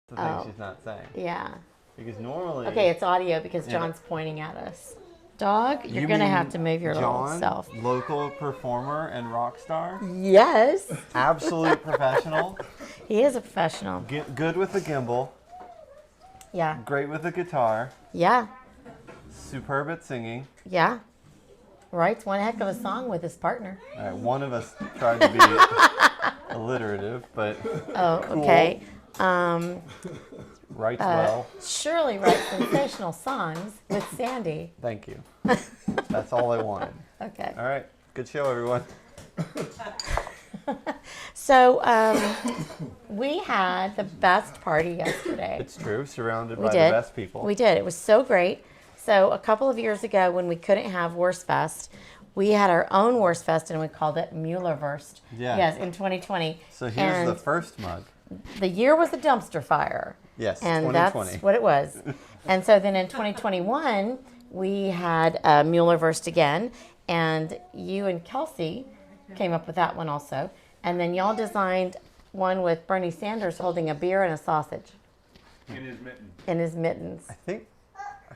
The thing she's not saying. Yeah. Because normally... Okay, it's audio because John's pointing at us. Dog, you're going to have to move your little self. Local performer and rock star? Yes. Absolute professional. He is a professional. Good with the gimbal. Yeah. Great with the guitar. Yeah. Superb at singing. Yeah. Writes one heck of a song with his partner. All right, one of us tried to be alliterative, but oh, cool. Okay. Writes well. Shirley writes sensational songs with Sandy. Thank you. That's all I wanted. Okay. All right. Good show, everyone. So we had the best party yesterday. It's true. Surrounded by the best people. We did. It was so great. So a couple of years ago when we couldn't have Wurstfest, we had our own Wurstfest and we called it Muellerwurst. Yeah. Yes, in 2020. So here's the first mug. The year was a dumpster fire. Yes, and 2020. That's what it was. And so then in 2021, we had Muellerwurst again, and you and Kelsey came up with that one also. And then y'all designed one with Bernie Sanders holding a beer and a sausage. In his mittens. In his mittens. I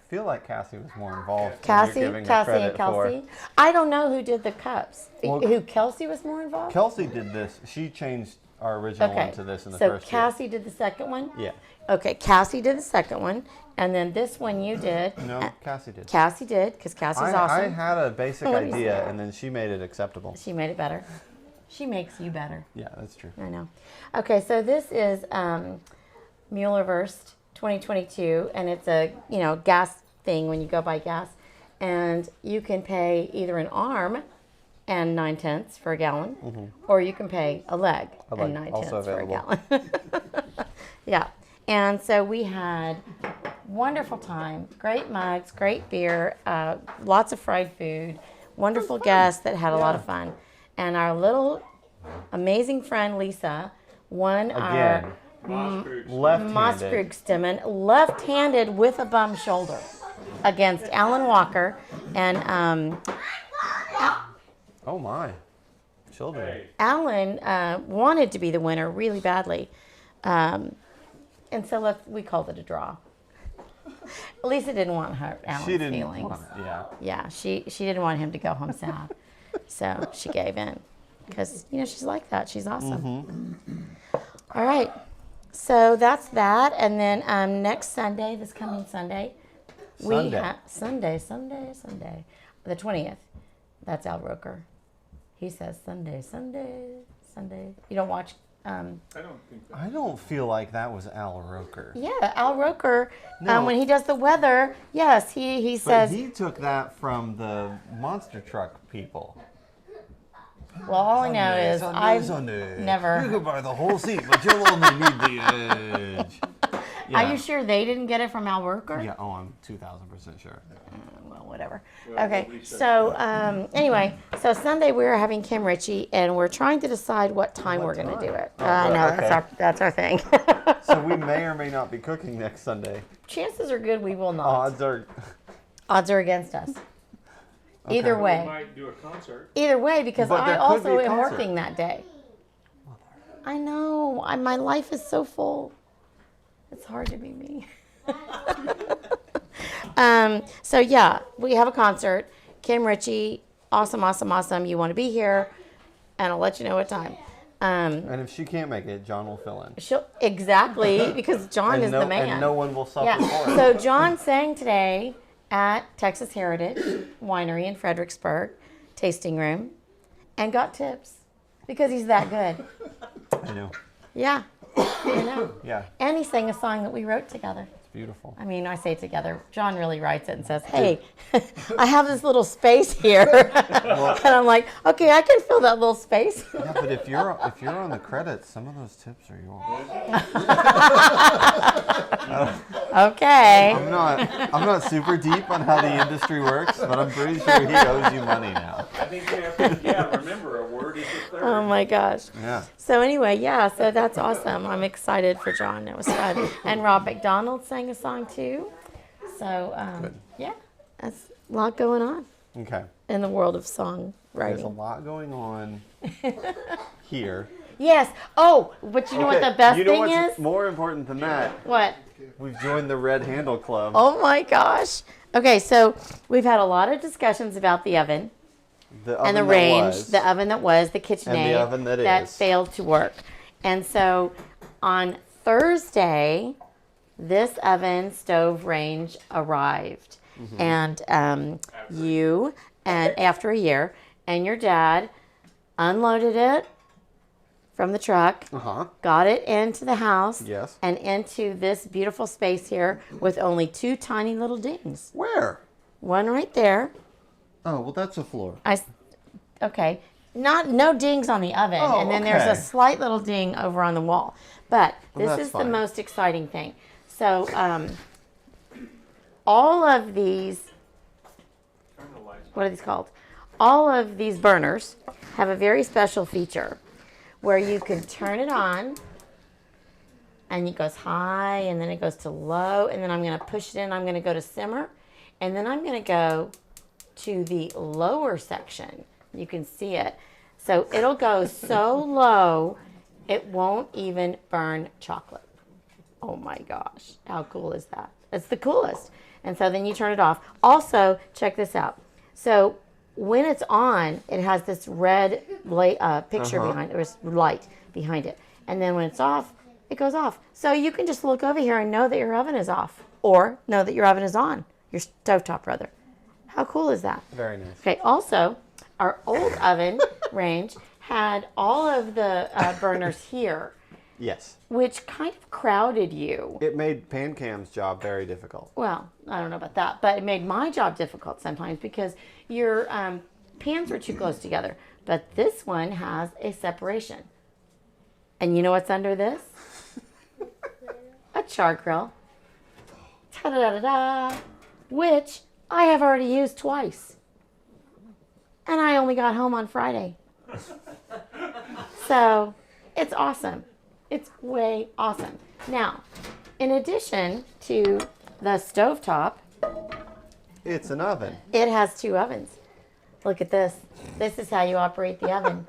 feel like Cassie was more involved. Cassie and Kelsey. I don't know who did the cups. Well, who Kelsey was more involved? Kelsey did this. She changed our original one to this in the first year. So Cassie did the second one? Yeah. Okay, Cassie did the second one. And then this one you did. No, Cassie did. Cassie did, because Cassie's awesome. I had a basic idea, and then she made it acceptable. She made it better. She makes you better. Yeah, that's true. I know. Okay, so this is Muellerwurst 2022, and it's a gas thing when you go buy gas, and you can pay either an arm and 9/10 for a gallon, or you can pay a leg and 9/10 for a gallon. Yeah, and so we had wonderful time, great mugs, great beer, lots of fried food, wonderful guests that had a lot of fun, and our little amazing friend Lisa won our Maastricht-stemmen left-handed with a bum shoulder against Alan Walker, and oh my, children. Alan wanted to be the winner really badly, and so we called it a draw. Lisa didn't want Alan's feelings. Yeah, she didn't want him to go home sad, so she gave in because she's like that. She's awesome. All right, so that's that, and then next Sunday, this coming Sunday. Sunday, the 20th. That's Al Roker. He says Sunday. You don't watch? I don't think so. I don't feel like that was Al Roker. Yeah, Al Roker. No. When he does the weather, yes, he says. But he took that from the monster truck people. Well, all I know is I've never. You can buy the whole seat, but you'll only need the edge. Yeah. Are you sure they didn't get it from Al Roker? Yeah, I'm 2,000% sure. Well, whatever. Okay, so anyway, so Sunday we're having Kim Ritchie, and we're trying to decide what time we're going to do it. I know, that's our thing. So we may or may not be cooking next Sunday. Chances are good we will not. Odds are against us. Okay. Either way. We might do a concert. Either way, because I also am working that day. I know. My life is so full. It's hard to be me. So yeah, we have a concert. Kim Ritchie, awesome. You want to be here, and I'll let you know what time. And if she can't make it, John will fill in. Exactly, because John is the man. And no one will suffer for it. So John sang today at Texas Heritage Winery in Fredericksburg, tasting room, and got tips because he's that good. I know. Yeah. You know. Yeah. And he sang a song that we wrote together. It's beautiful. I mean, I say together. John really writes it and says, "Hey, I have this little space here," and I'm like, "Okay, I can fill that little space." Yeah, but if you're on the credits, some of those tips are yours. Okay. I'm not super deep on how the industry works, but I'm pretty sure he owes you money now. I think you have to, remember, a word is a third. Oh my gosh. Yeah. So anyway, so that's awesome. I'm excited for John. It was fun. And Rob McDonald sang a song too. So yeah, that's a lot going on. Okay. In the world of songwriting. There's a lot going on here. Yes. Oh, but you know what the best you know thing what's is? more important than that? What? We've joined the Red Handle Club. Oh my gosh. Okay, so we've had a lot of discussions about the oven and the range, the oven that was, the KitchenAid and the oven that is. failed to work. And so on Thursday, this oven stove range arrived. And you, and after a year, and your dad unloaded it from the truck, got it into the house, and into this beautiful space here with only 2 tiny little dings. Where? One right there. Oh, well, that's a floor. Okay. No dings on the oven. Oh, and then there's a slight little ding over on the wall. But this is the most exciting thing. So all of these, what are these called? All of these burners have a very special feature where you can turn it on and it goes high and then it goes to low, and then I'm going to push it in. I'm going to go to simmer, and then I'm going to go to the lower section. You can see it. So it'll go so low it won't even burn chocolate. Oh my gosh, how cool is that? It's the coolest. And so then you turn it off. Also, check this out. So when it's on, it has this red picture behind it, or light behind it. And then when it's off, it goes off. So you can just look over here and know that your oven is off, or know that your oven is on, your stovetop rather. How cool is that? Very nice. Okay, also, our old oven range had all of the burners here. Yes. Which kind of crowded you. It made PanCam's job very difficult. Well, I don't know about that, but it made my job difficult sometimes because your pans were too close together. But this one has a separation. And you know what's under this? A char grill. Ta-da-da-da-da. Which I have already used twice. And I only got home on Friday. So, it's awesome. It's way awesome. Now, in addition to the stovetop, it's an oven. It has 2 ovens. Look at this. This is how you operate the oven.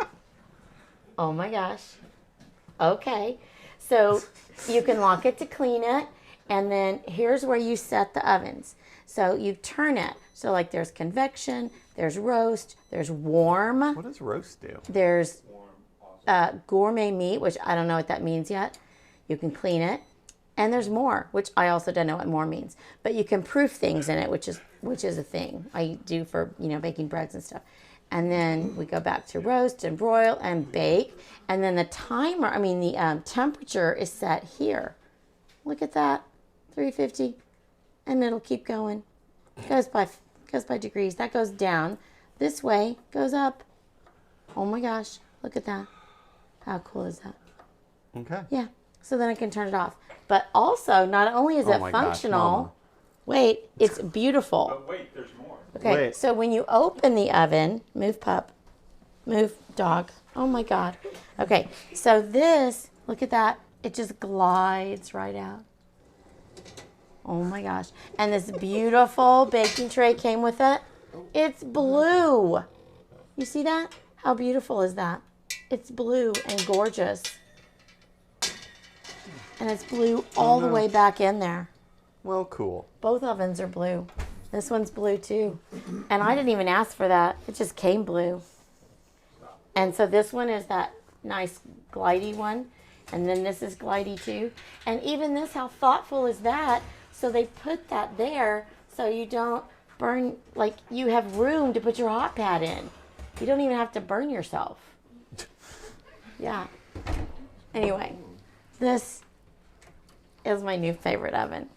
Oh my gosh. Okay. So you can lock it to clean it, and then here's where you set the ovens. So you turn it. So like there's convection, there's roast, there's warm. What does roast do? There's gourmet meat, which I don't know what that means yet. You can clean it. And there's more, which I also don't know what more means. But you can proof things in it, which is a thing I do for, baking breads and stuff. And then we go back to roast and broil and bake. And then the temperature is set here. Look at that, 350. And it'll keep going. Goes by degrees. That goes down. This way goes up. Oh my gosh, look at that. How cool is that? Okay. Yeah. So then I can turn it off. But also, not only is it functional, it's beautiful. But wait, there's more. Okay, so when you open the oven, move pup, move dog. Oh my God. Okay, so this, look at that. It just glides right out. Oh my gosh. And this beautiful baking tray came with it. It's blue. You see that? How beautiful is that? It's blue and gorgeous. And it's blue all the way back in there. Well, cool. Both ovens are blue. This one's blue too. And I didn't even ask for that. It just came blue. And so this one is that nice glidey one. And then this is glidey too. And even this, how thoughtful is that? So they put that there so you don't burn, like you have room to put your hot pad in. You don't even have to burn yourself. Yeah. Anyway, this is my new favorite oven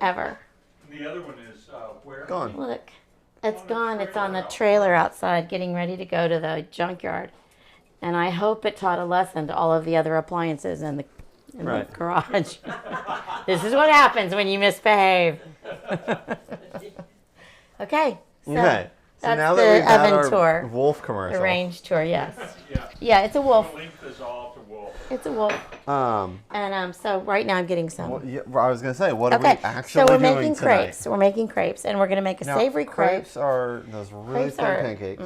ever. The other one is where? Gone. Look, it's gone. It's on the trailer outside getting ready to go to the junkyard. And I hope it taught a lesson to all of the other appliances in the garage. This is what happens when you misbehave. Okay. So okay. So that's now the that we've had oven our tour. wolf commercial. The range tour, yes. Yeah. Yeah, it's a wolf. The link is all to wolf. It's a wolf. And so right now I'm getting some. Well, yeah, I was going to say, what are we actually so we're doing making tonight? crepes. We're making crepes, and we're going to make a Now, savory crepe. crepes are those really Crepes thin are- pancakes.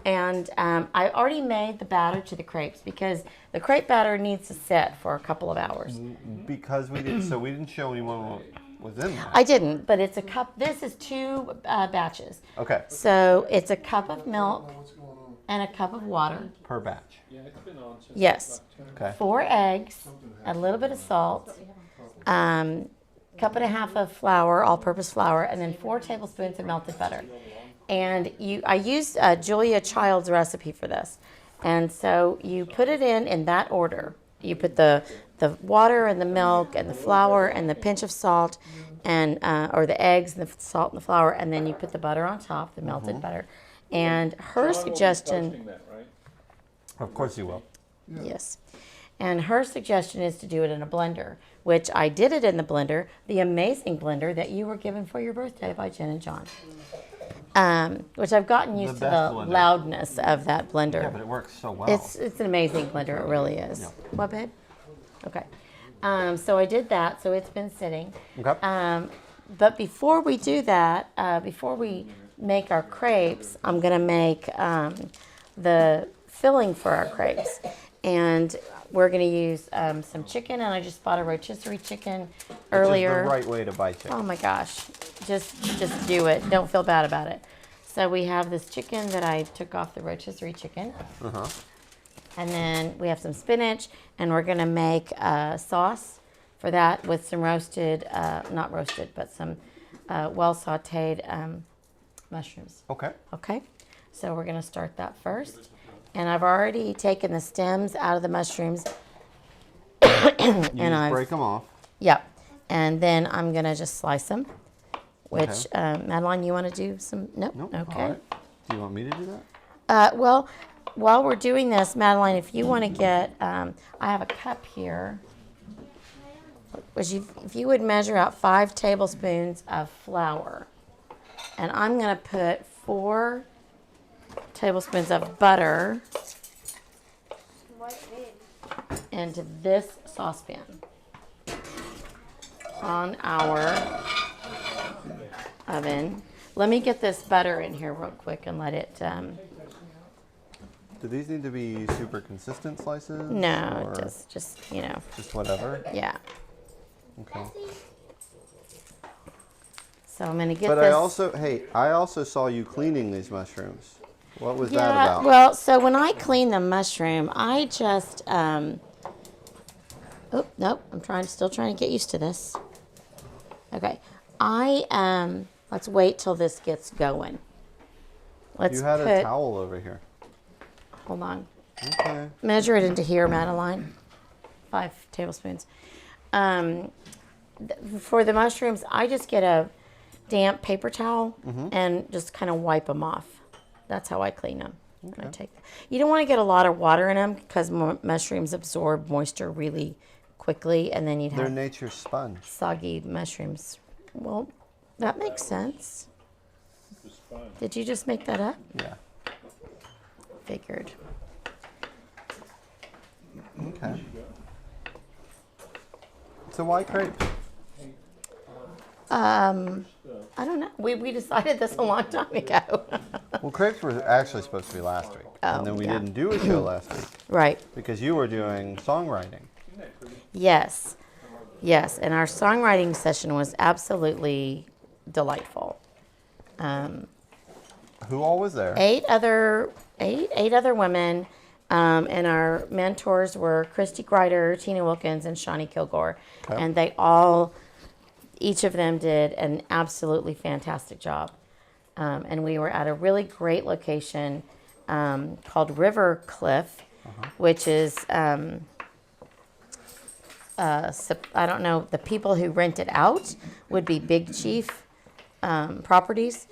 And I already made the batter to the crepes because the crepe batter needs to set for a couple of hours. Because we didn't show anyone what was in there. I didn't, but it's a cup. This is 2 batches. Okay. So it's a cup of milk and a cup of water. Per batch. Yes. Okay. 4 eggs, a little bit of salt, cup and a half of flour, all-purpose flour, and then 4 tablespoons of melted butter. And I used Julia Child's recipe for this. And so you put it in that order. You put the water and the milk and the flour and the pinch of salt and or the eggs and the salt and the flour, and then you put the butter on top, the melted butter. And her suggestion, Of course you will. yes, and her suggestion is to do it in a blender, which I did it in the blender, the amazing blender that you were given for your birthday by Jen and John. Which I've gotten used to the blender. loudness of that blender. Yeah, but it works so well. It's an amazing blender. It really is. Yeah. What, babe? Okay. So I did that. So it's been sitting. Okay. But before we do that, before we make our crepes, I'm going to make the filling for our crepes. And we're going to use some chicken. And I just bought a rotisserie chicken earlier. Which is the right way to buy chicken. Oh my gosh. Just do it. Don't feel bad about it. So we have this chicken that I took off the rotisserie chicken. Uh-huh. And then we have some spinach, and we're going to make a sauce for that with some roasted, not roasted, but some well sauteed mushrooms. Okay. Okay? So we're going to start that first. And I've already taken the stems out of the mushrooms. You and just break them off. Yep. And then I'm going to just slice them. Which, Okay. Madeline, you want to do some? Nope. Nope. Okay. All right. Do you want me to do that? Well, while we're doing this, Madeline, if you want to get, I have a cup here. If you would measure out 5 tablespoons of flour. And I'm going to put 4 tablespoons of butter into this saucepan on our oven. Let me get this butter in here real quick and let it. Do these need to be super consistent slices? No, or just just whatever. yeah. Okay. So I'm gonna get But this. I also saw you cleaning these mushrooms. What was that about? Well, so when I clean the mushroom, I just oh nope, still trying to get used to this. Okay, let's wait till this gets going. Let's You had put, a towel over here. Hold on. Okay. Measure it into here, Madeline. 5 tablespoons. For the mushrooms, I just get a damp paper towel and just kind of wipe them off. That's how I clean them. Okay. You don't want to get a lot of water in them because mushrooms absorb moisture really quickly, and then you'd They're have nature's sponge. soggy mushrooms. Well, that makes sense. Did you just make that up? Yeah. Figured. Okay. So why crepes? I don't know. We decided this a long time ago. Well, crepes were actually supposed to be last week. Oh, And then we yeah. didn't do a show last week Right. because you were doing songwriting. Yes. Yes. And our songwriting session was absolutely delightful. Who all was there? 8 other women. And our mentors were Christy Greider, Tina Wilkins, and Shawnee Kilgore. Okay. And each of them did an absolutely fantastic job. And we were at a really great location called River Cliff, which is, I don't know, the people who rent it out would be Big Chief Properties.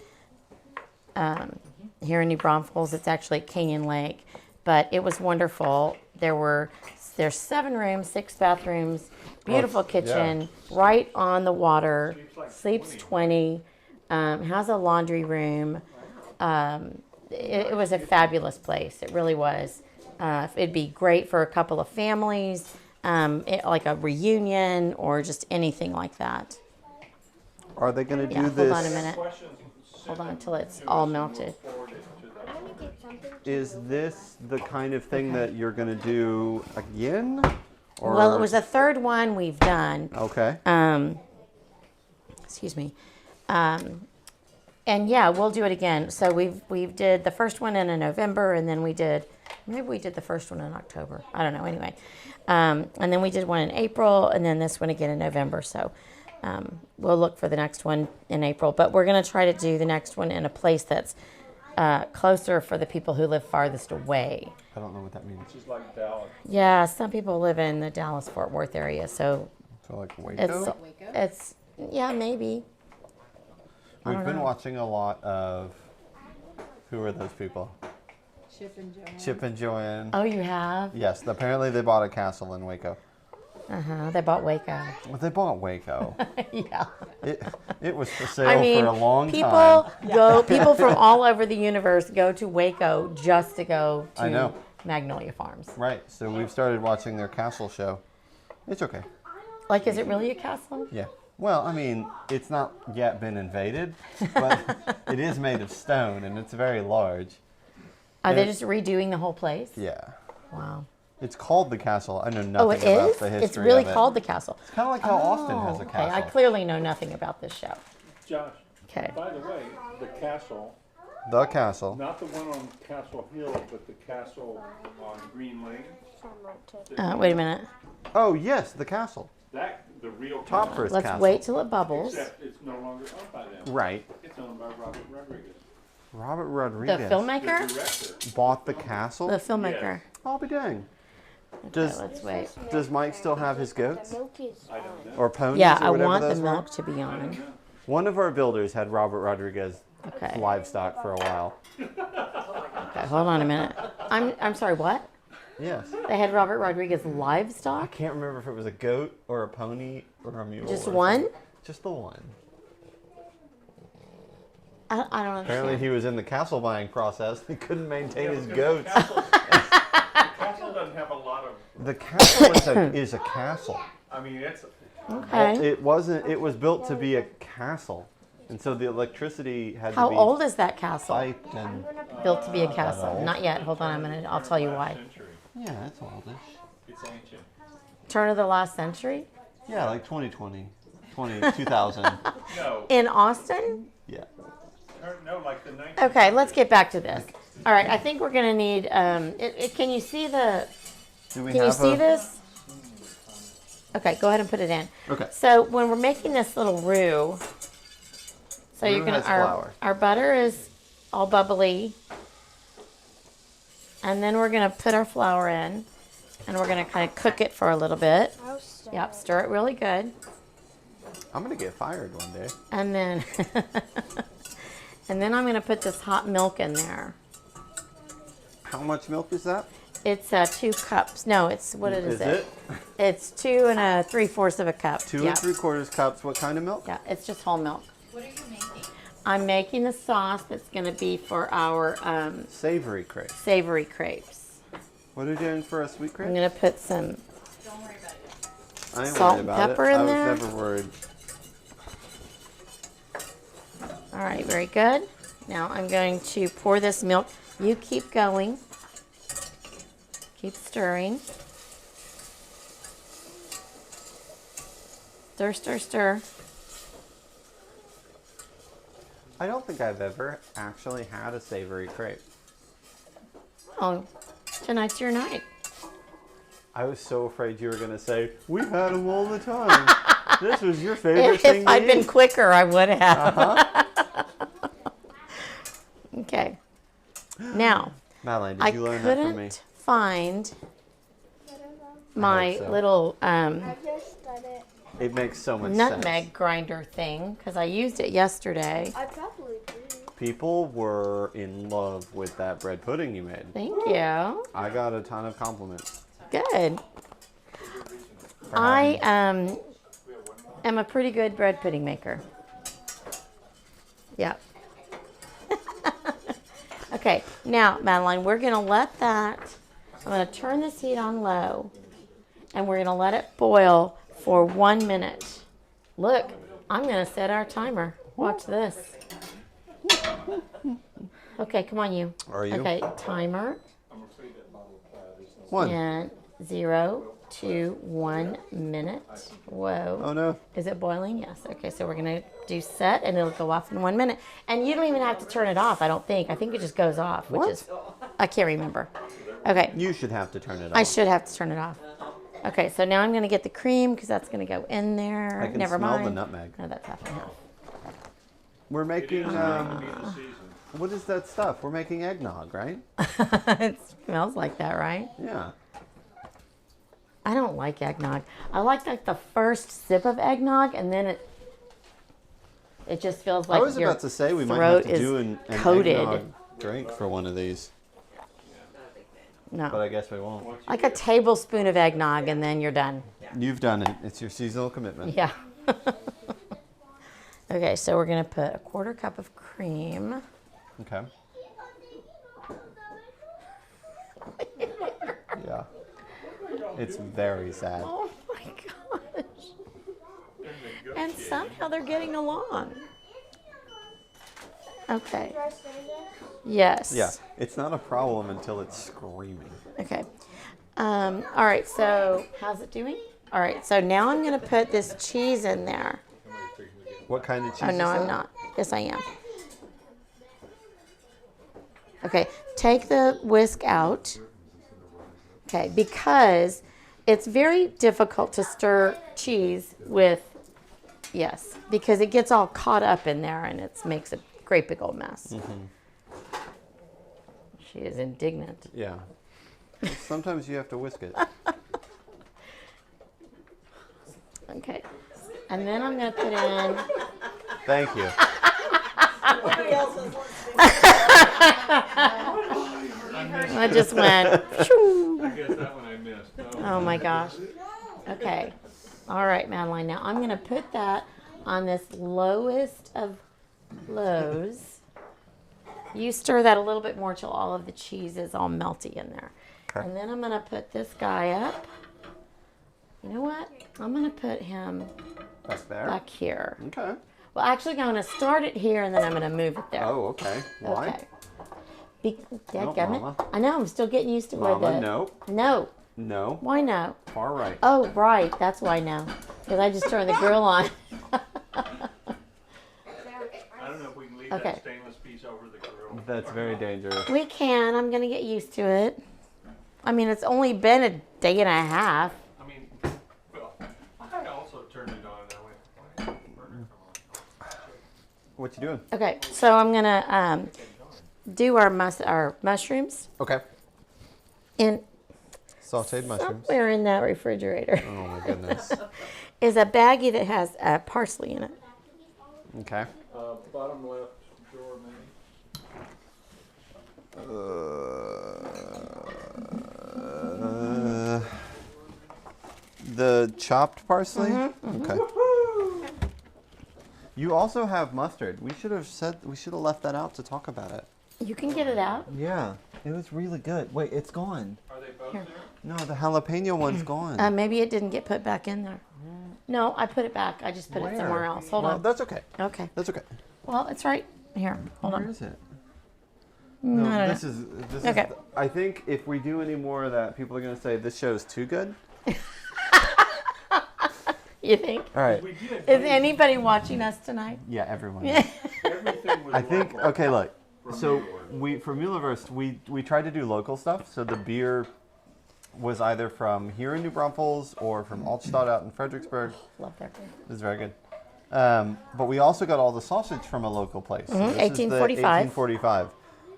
Here in New Braunfels, it's actually at Canyon Lake. But it was wonderful. There's 7 rooms, 6 bathrooms, beautiful kitchen, right on the water. Sleeps 20, has a laundry room. It was a fabulous place. It really was. It'd be great for a couple of families, like a reunion or just anything like that. Are they going to Yeah, do hold this? on a minute. Hold on until it's all melted. is this the kind of thing that you're going to do again? Or... Well, it was the third one we've done. Okay. Excuse me. And yeah, we'll do it again. So we've did the first one in November, and then maybe we did the first one in October. I don't know. Anyway, and then we did one in April, and then this one again in November. So we'll look for the next one in April. But we're going to try to do the next one in a place that's closer for the people who live farthest away. I don't know what that means. It's like Dallas. Yeah, some people live in the Dallas-Fort Worth area, so like Waco? it's yeah, maybe. We've been watching a lot of, who are those people? Chip and Joanne. Chip and Joanne. Oh, you have? Yes, apparently they bought a castle in Waco. They bought Waco. Well, they bought Waco. Yeah. It was for sale for a long people time. People from all over the universe go to Waco just to go I know. to Magnolia Farms. Right, so we've started watching their castle show. It's okay. Like, is it really a castle? Yeah. Well, I mean, it's not yet been invaded, but it is made of stone and it's very large. Are they just redoing the whole place? Yeah. Wow. It's called the castle. I know nothing Oh, it about is? the history It's really of it. called the castle. It's kind of like how Austin has a Okay, castle. I clearly know nothing about this show. Josh, Okay. by the way, the castle, The castle. not the one on Castle Hill, but the castle on Green Lane. Wait a minute. Oh, yes, the castle. That, the real Top castle, first Let's castle. wait till it bubbles. except it's no longer owned by them. Right. It's owned by Robert Rodriguez, Robert The Rodriguez the filmmaker? director. bought the castle. The filmmaker. I'll be dang. Okay, Does let's wait. Does Mike still have his goats I don't know. or ponies Yeah, or I whatever want the those were? milk to be on. One of our builders had Robert Rodriguez Okay. livestock for a while. Okay, hold on a minute. I'm sorry, what? Yes. They had Robert Rodriguez I livestock? can't remember if it was a goat or a pony or a mule. Just or one? something. Just the one. I don't understand. Apparently he was in the castle buying process. He couldn't maintain his Because goats. The castle doesn't have a lot of, The castle is a castle. I mean, it's, Okay. It wasn't. It was built to be a castle, and so the electricity had How to be old is that castle? piped and. Built to be a castle. Not yet. Hold on, I'll tell you why. century. Yeah, it's oldish. It's ancient. Turn of the last century? Yeah, like 2000. No, In Austin? Yeah. no, like the 19th. Okay, let's get back to this. All right, I think we're gonna need. Can you see the? Do we Can you have see a? this? Okay, go ahead and put it in. Okay. So when we're making this little roux, so Roux you're gonna has flour. our butter is all bubbly, and then we're gonna put our flour in, and we're gonna kind of cook it for a little bit. Yep, stir it really good, I'm gonna get fired one day. and then and then I'm gonna put this hot milk in there. How much milk is that? It's 2 cups. No, it's what is Is it? it? It's 2 3/4 of a cup. 2 yeah. 3/4 cups. What kind of milk? Yeah, it's just whole milk. What are you making? I'm making the sauce that's going to be for our Savory crepe. savory crepes. What are you doing for a sweet I'm crepe? going to put some. Don't worry about it. I ain't salt worried and about pepper it. in I was there. never worried. All right, very good. Now I'm going to pour this milk. You keep going. Keep stirring. Stir, stir, stir. I don't think I've ever actually had a savory crepe. Oh, tonight's your night. I was so afraid you were gonna say we've had them all the time. This was your favorite thing If to I'd been eat. quicker, I would have. Uh-huh. Okay. Now, Madeline, did I you learn that from me? couldn't find my so. little just done it. It makes so much nutmeg sense. grinder thing because I used it yesterday. I probably do. People were in love with that bread pudding you made. Thank you. I got a ton of compliments. Good. for I having- am a pretty good bread pudding maker. Yep. Okay, now, Madeline, we're going to let that, I'm going to turn this heat on low, and we're going to let it boil for 1 minute. Look, I'm going to set our timer. Watch this. Okay, come on, you. Are you? Okay, timer. I'm afraid that bottle of plaid is not. 1. And 0 to 1 minute. Whoa. Oh no. Is it boiling? Yes. Okay, so we're going to do set, and it'll go off in 1 minute. And you don't even have to turn it off, I don't think. I think it just goes off, which What? is, I can't remember. Okay, You should have to turn it off. I should have to turn it off. Okay, so now I'm going to get the cream because that's going to go in there. I can Never smell mind. the nutmeg. No, that's half and half. We're It making, is going to be the season. what is that stuff? We're making eggnog, right? It smells like that, right? Yeah. I don't like eggnog. I like the first sip of eggnog, and then it just feels like I was your about to say we might throat have to is do an coated. eggnog drink for one of these, but No, I guess we won't. like a tablespoon of eggnog, and then you're done. You've done it. It's your seasonal commitment. Yeah. Okay, so we're gonna put a 1/4 cup of cream. Okay. Yeah. It's very sad. Oh my gosh! And somehow they're getting along. Okay. Do I say this? Yes. Yeah. It's not a problem until it's screaming. Okay. All right, so how's it doing? All right, so now I'm going to put this cheese in there. What kind of cheese Oh, no, is I'm that? not. Yes, I am. Okay, take the whisk out. Okay, because it's very difficult to stir cheese with, yes, because it gets all caught up in there and it makes a great big old mess. She is indignant. Yeah. Sometimes you have to whisk it. Okay, and then I'm going to put in. Thank you. I just went. Shoo. I guess that one I missed. Oh my gosh. Okay. All right, Madeline. Now I'm going to put that on this lowest of lows. You stir that a little bit more till all of the cheese is all melty in there. Okay. And then I'm going to put this guy up. You know what? I'm going to put him Back there? back here. Okay. Well, actually, I'm going to start it here and then I'm going to move it there. Oh, okay. Why? Okay. Dadgummit. Mama. I know. I'm still getting used to where Mama, the. no. No. No. Why no? Far right. Oh, right. That's why no. Because I just turned the grill on. I don't know if we can leave Okay. that stainless piece over the grill. That's very dangerous. We can. I'm going to get used to it. I mean, it's only been a day and a half. I mean, well, I also turned it on and I went, why didn't the burner come on? What you doing? Okay, so I'm going to do our mushrooms Okay. in Sauteed mushrooms. somewhere in that refrigerator. Oh my goodness. Is a baggie that has parsley in it. Okay. Bottom left drawer, maybe. The chopped parsley? Mm-hmm, Okay. You also have mustard. We should have left that out to talk about it. You can get it out. Yeah. It was really good. Wait, it's gone. Are they both Here. there? No, the jalapeno one's gone. Maybe it didn't get put back in there. No, I put it back. I just put it somewhere else. Hold Well, on. that's okay. Okay. That's okay. Well, it's right here. Hold Where on. is it? No, no, this is Okay. I think if we do any more of that, people are going to say this show's too good. You think? All right. We did. Is anybody watching us tonight? Yeah, everyone. Everything was I think local. okay, look. From So Millward. for Muleverst, we tried to do local stuff. So the beer was either from here in New Braunfels or from Altstadt out in Fredericksburg. Love that beer. It was very good. But we also got all the sausage from a local place. So this is the 1845. 1845,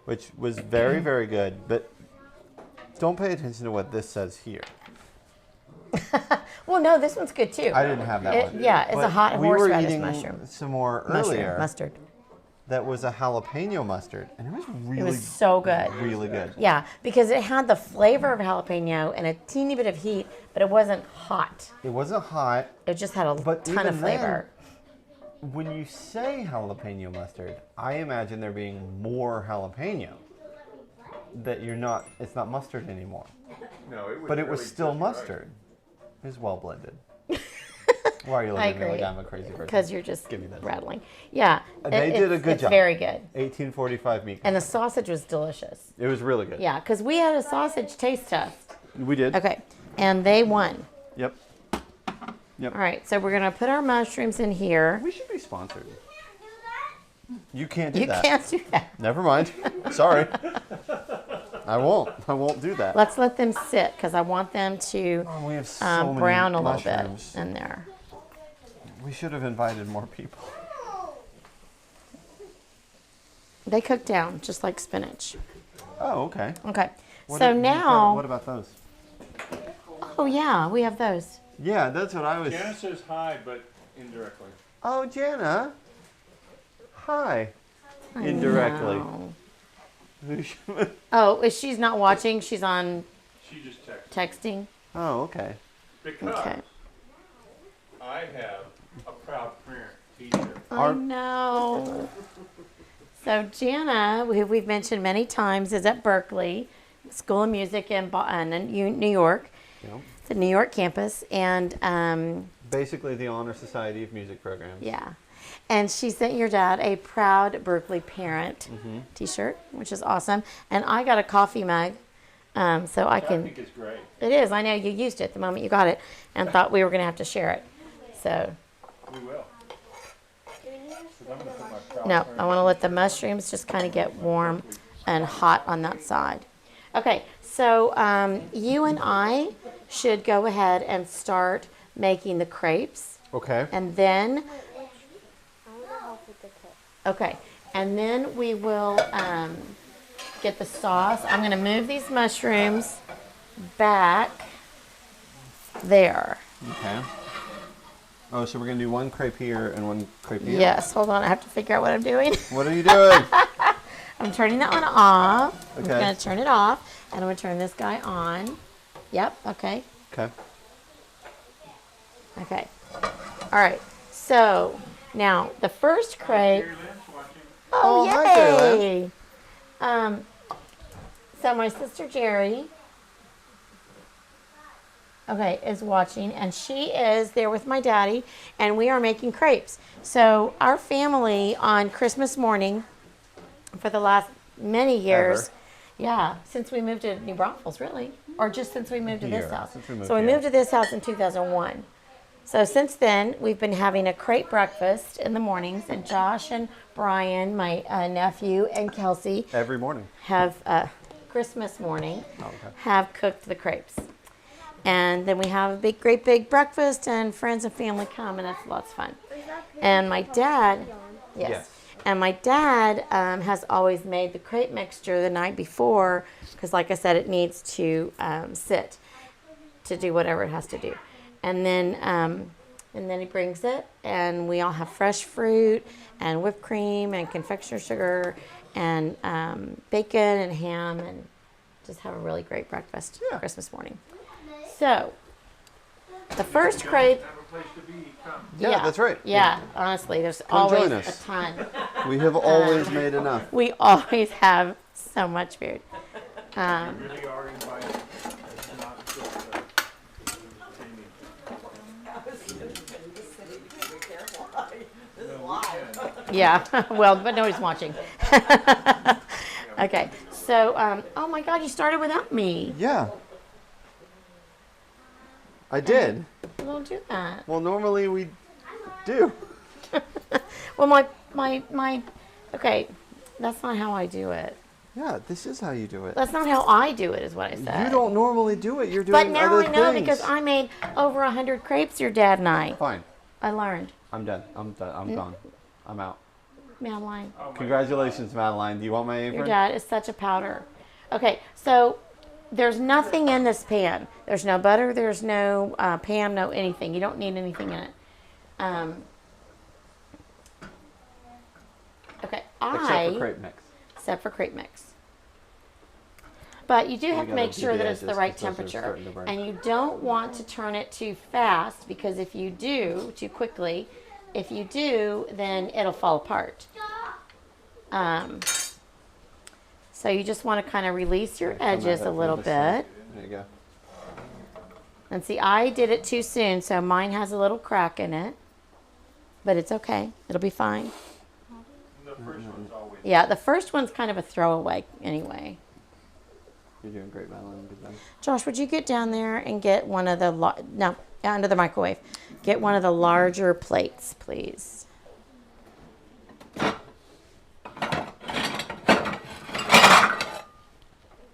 which was very, very good. But don't pay attention to what this says here. Well, no, this one's good too. I didn't have that one. Yeah, it's a But hot we were horseradish eating mushroom. some more Mushroom, earlier mustard. that was a jalapeno mustard, and it was really, It was so good. really good. Yeah, because it had the flavor of jalapeno and a teeny bit of heat, but it wasn't hot. It wasn't hot, It just had a but ton of even flavor. then, when you say jalapeno mustard, I imagine there being more jalapeno. That it's not mustard anymore. No, it was But it was really still just right. mustard. It was well blended. Why are you I looking at me agree. like I'm a crazy person? Because you're just Give me this. rattling. Yeah. They did a good it's job. very good. 1845 meat. And the sausage was delicious. It was really good. Yeah, because we had a sausage taste test. We did. Okay. And they won. Yep. All right. So we're going to put our mushrooms in here. We should be sponsored. You can't do You that. can't do that. Never mind. Sorry. I won't. I won't do that. Let's let them sit because I want them to Oh, we have so many brown a little mushrooms. bit in there. We should have invited more people. They cook down just like spinach. Oh, okay. Okay. What So do- now, What about those? oh yeah, we have those. Yeah, that's what I was. Jana says hi, but indirectly. Oh, Jana. Hi. I Indirectly. know. Oh, is she's not watching? She's on She just texted. texting. Oh, okay. Because Okay. I have a proud parent teacher. I know. So Jana, who we've mentioned many times, is at Berkeley School of Music in New York. Yep. It's a New York campus, and Basically, the Honor Society of Music programs. yeah. And she sent your dad a proud Berkeley parent T-shirt, which is awesome. And I got a coffee mug, so I I can. think it's great. It is. I know you used it the moment you got it, and thought we were going to have to share it. So We will. 'Cause I'm gonna put my proud no, parent- I want to let the mushrooms just kind of get warm and hot on that side. Okay, so you and I should go ahead and start making the crepes, Okay. and then I want to help with the cook. okay, and then we will get the sauce. I'm going to move these mushrooms back there. Okay. Oh, so we're gonna do one crepe here and one crepe here. Yes, hold on. I have to figure out what I'm doing. What are you doing? I'm turning that one off. I'm Okay. going to turn it off, and I'm going to turn this guy on. Yep, okay. Okay. Okay. All right. So now the first crepe. Mary Lynn's watching. Oh, Oh, hi, Jerry yay! So my sister Jerry, okay, is watching, and she is there with my daddy, and we are making crepes. So our family on Christmas morning, for the last many years, Ever. yeah, since we moved to New Braunfels, really, or just since we moved to this Here, house. since we moved So we here. moved to this house in 2001. So since then, we've been having a crepe breakfast in the mornings, and Josh and Brian, my nephew, and Kelsey Every morning. have Christmas morning Oh, okay. have cooked the crepes, and then we have a great big breakfast, and friends and family come, and it's lots of fun. And my dad, yes, Yes. and my dad has always made the crepe mixture the night before, because like I said, it needs to sit to do whatever it has to do. And then he brings it, and we all have fresh fruit and whipped cream and confectioner sugar and bacon and ham, and just have a really great breakfast Yeah. Christmas morning. So the first crepe, Have a place to be. Come. Yeah, that's right. Yeah, honestly, there's Come always join a us. ton. We have always made enough. We always have so much food. You really are invited. It's not just entertaining. No, we can. Yeah, well, but nobody's watching. Okay, so, oh my God, you started without me. Yeah. I did. Don't do that. Well, normally we do. Well, my, okay, that's not how I do it. Yeah, this is how you do it. That's not how I do it, is what I said. You don't normally do it. You're doing But now other I know things. because I made over 100 crepes, your dad and I. Fine. I learned. I'm done. I'm done. I'm gone. I'm out. Madeline, Oh my Congratulations, Madeline. Do you want my apron? your dad is such a powder. Okay, so there's nothing in this pan. There's no butter, there's no Pam, no anything. You don't need anything in it. Okay, Except for crepe mix. except for crepe mix. But you do have to gotta make do sure the that it's the edges right 'cause those are temperature. starting to burn. And you don't want to turn it too fast, because if you do, too quickly, if you do, then it'll fall apart. So you just want to kind of release your Come at edges it a from little this side. bit. There you go. And see, I did it too soon, so mine has a little crack in it. But it's okay. It'll be fine. The first one's always. Yeah, the first one's kind of a throwaway anyway. You're doing great, Madeline. Good job. Josh, would you get down there and get one of the, no, under the microwave. Get one of the larger plates, please.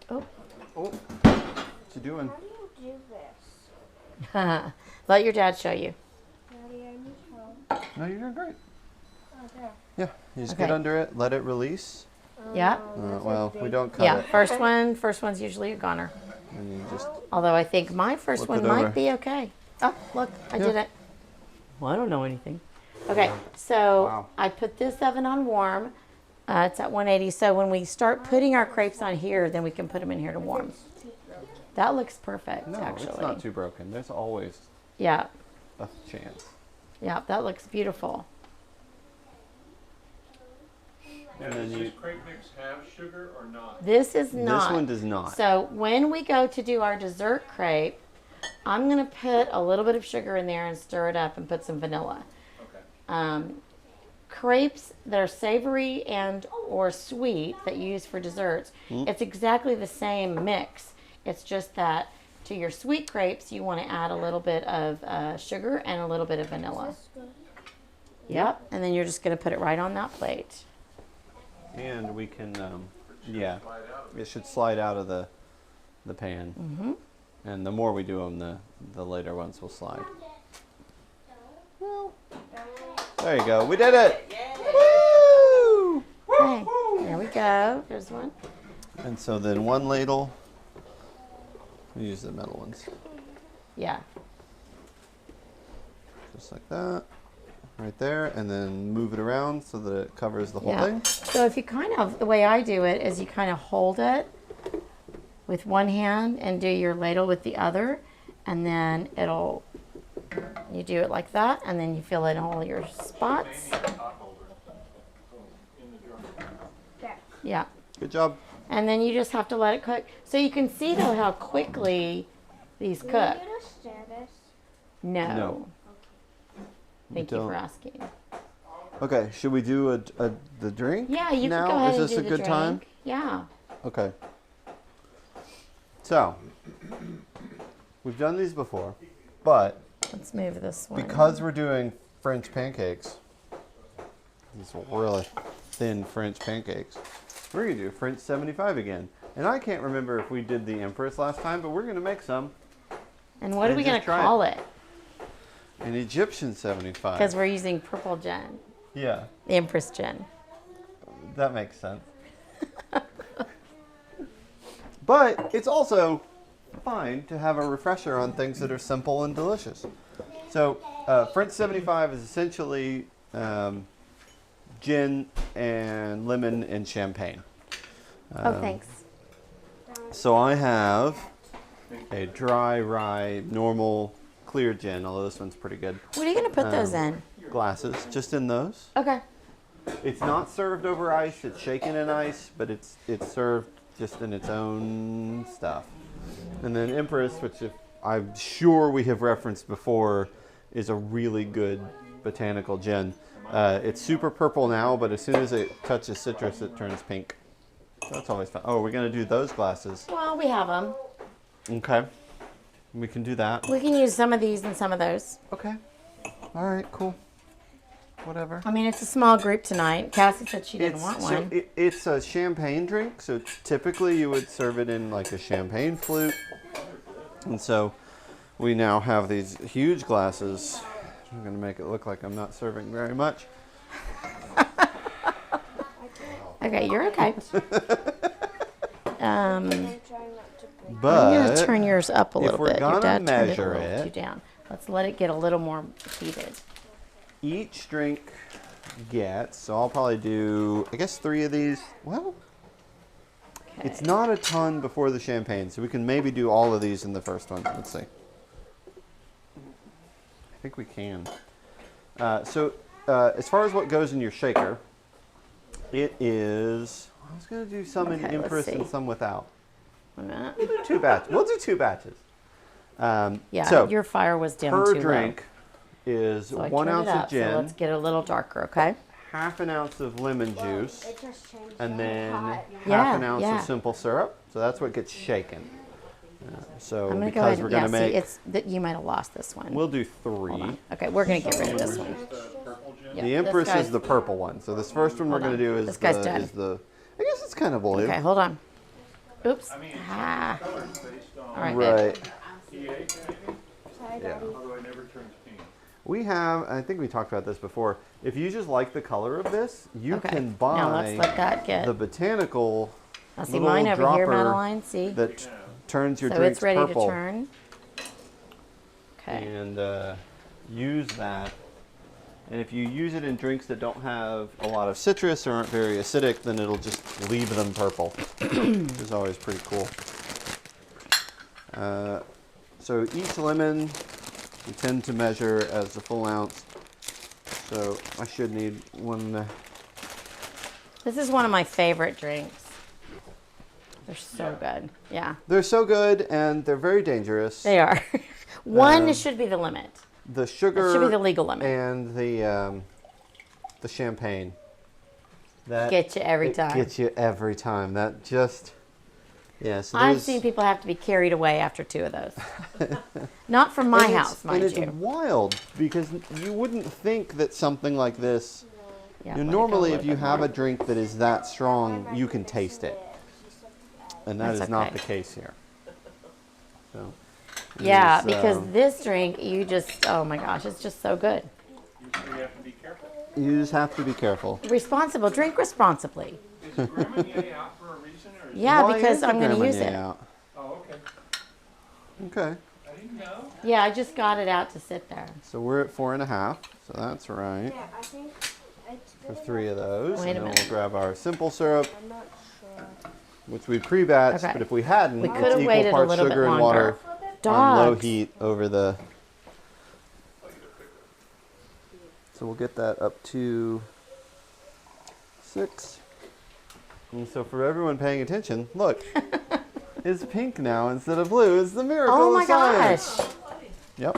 Oh. Oh, what you doing? How do you do this? Let your dad show you. Daddy, I need help. No, you're doing great. Oh, there. Yeah, you just Okay. get under it, let it release. Yeah. Well, we don't cut Yeah, it. first one's usually a goner. And you just Although I think my first Flip one it over. might be okay. Oh, look, I did Yeah. it. Well, I don't know anything. Okay, so Wow. I put this oven on warm. It's at 180. So when we start putting our crepes on here, then we can put them in here to warm. That looks perfect, no, actually. it's not too broken. There's always Yeah, a chance. yeah, that looks beautiful. Now, does this crepe mix have sugar or not? This is not. This one does not. So when we go to do our dessert crepe, I'm gonna put a little bit of sugar in there and stir it up and put some vanilla. Okay. Crepes that are savory and or sweet that you use for desserts, it's exactly the same mix. It's just that to your sweet crepes, you want to add a little bit of sugar and a little bit of vanilla. Yep, and then you're just going to put it right on that plate. And we can, yeah, it should slide out of the pan. Mm-hmm. And the more we do them, the later ones will slide. There you go. We did it! Woo! Okay, there we go. There's one. And so then one ladle. We use the metal ones. Yeah. Just like that. Right there. And then move it around so that it covers the whole Yeah. thing. So if you kind of, the way I do it is you kind of hold it with one hand and do your ladle with the other, and then you do it like that, and then you fill in all your spots. Yeah. Good job. And then you just have to let it cook. So you can see though how quickly these cook. Will you just stir this? No. No. Thank you Don't. for asking. Okay, should we do the drink? Yeah, you now? can go ahead Is and this do a the good drink. time? Yeah. Okay. So, we've done these before, but Let's move this one. because we're doing French pancakes, these really thin French pancakes, we're going to do French 75 again. And I can't remember if we did the Empress last time, but we're going to make some. And what are and we going just to try call it? An Egyptian 75. Because we're using purple gin, Yeah, the Empress gin. that makes sense. But it's also fine to have a refresher on things that are simple and delicious. So, French 75 is essentially gin and lemon and champagne. Oh, thanks. So I have a dry rye, normal, clear gin, although this one's pretty good. What are you going to put those in? Glasses, just in those. Okay. It's not served over ice, it's shaken in ice, but it's served just in its own stuff. And then Empress, which I'm sure we have referenced before, is a really good botanical gin. It's super purple now, but as soon as it touches citrus, it turns pink. So that's always fun. Oh, we're going to do those glasses. Well, we have them. Okay. We can do that. We can use some of these and some of those. Okay. All right, cool. Whatever. I mean, it's a small group tonight. Cassie said she didn't want one. It's a champagne drink, so typically you would serve it in like a champagne flute. And so we now have these huge glasses. I'm going to make it look like I'm not serving very much. Okay, you're okay. I'm trying not to break. I'm But going to turn yours up a if little we're bit. Your gonna dad turned it a measure little it- too down. Let's let it get a little more heated. each drink gets, so I'll probably do, I guess 3 of these. Well, Okay. it's not a ton before the champagne, so we can maybe do all of these in the first one. Let's see. I think we can. So as far as what goes in your shaker, it is, I was going to do some in Okay, let's Empress and see. some without. 1 minute. We'll do 2 batches. We'll do 2 batches. Yeah, so your fire was down per too drink is low. So I 1 turned ounce it up, of gin, So let's get a little darker, okay? half an ounce of lemon juice, It just changed. and then hot. half an ounce Yeah. of simple syrup. So that's what gets shaken. So I'm gonna go ahead because we're and, going to make, you might have lost this one. we'll do Hold 3. on. Okay, we're gonna get rid of this one. Yep, The this Empress guy's- is the purple one. So this first one we're Hold going to on. do is This guy's done. I guess it's kind of blue. Okay, hold on. Oops. Ah. All right, babe. Right. Sorry, Yeah. Daddy. Although it never turns pink. We have, I think we talked about this before. If you just like the color of this, you Okay. can Now let's buy let that get. the botanical Now see little mine over here, dropper Madeline. See. that turns your So drinks it's ready purple. to turn. Okay. And use that. And if you use it in drinks that don't have a lot of citrus or aren't very acidic, then it'll just leave them purple, which is always pretty cool. So each lemon we tend to measure as a full ounce. So I should need one. This is one of my favorite drinks. They're so good. Yeah, They're so good and they're very dangerous. they are. One should be the limit. The sugar It should be the legal limit. and the champagne. That Get you every it time. Gets you every time. That just so I've there's- seen people have to be carried away after 2 of those. Not from my and it's- house, mind and you. it's wild because you wouldn't think that something like this. Yeah, You let it know, go normally, a if little you bit have more. a drink that is that strong, you can taste it, and that That's is not okay. the case here. So, it Yeah, is, because this drink, you just, oh my gosh, it's just so good. You have to be careful. you just have to be careful. Responsible, drink responsibly. Is Graminier out for a reason, or is Yeah, Why because is the I'm going to use Graminier it. out? Oh, okay. Okay, I didn't know. Yeah, I just got it out to sit there. so we're at 4.5, so that's right. Yeah, I think it's For good 3 of those, Wait a and then minute. we'll grab our simple syrup, enough. I'm not sure. which we pre-batched. Okay. But if we hadn't, We it's could have equal waited a parts little bit sugar and longer. water on low Dogs. heat over the. So we'll get that up to 6. And so for everyone paying attention, look, it's pink now instead of blue. It's the miracle Oh my of science. gosh. Yep.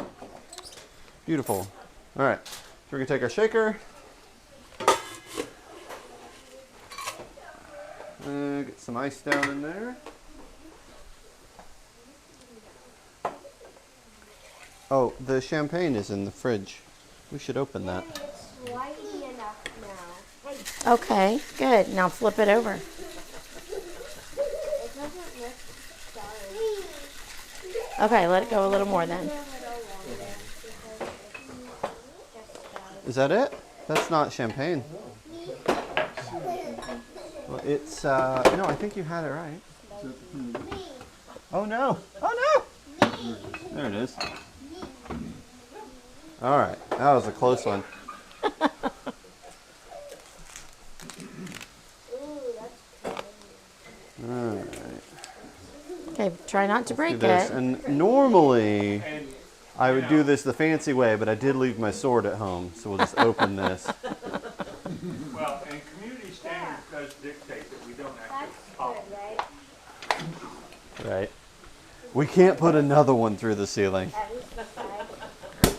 Beautiful. All right. So we're going to take our shaker. Get some ice down in there. Oh, the champagne is in the fridge. We should open that. It's whitey enough now. Hey, Okay, good. Now flip it over. it doesn't look dark. Okay, let it go a little more then. Is that it? That's not champagne. Well, it's, no, I think you had it right. Oh no! Oh no! There it is. All right, that was a close one. All right. Okay, try not to Do break this. it. And normally And I would do this the fancy way, but I did leave my sword at home, so we'll just open this. well, and community standards does dictate that we don't actually That's pop. good, right? Right. We can't put another one through the ceiling. At least the side. It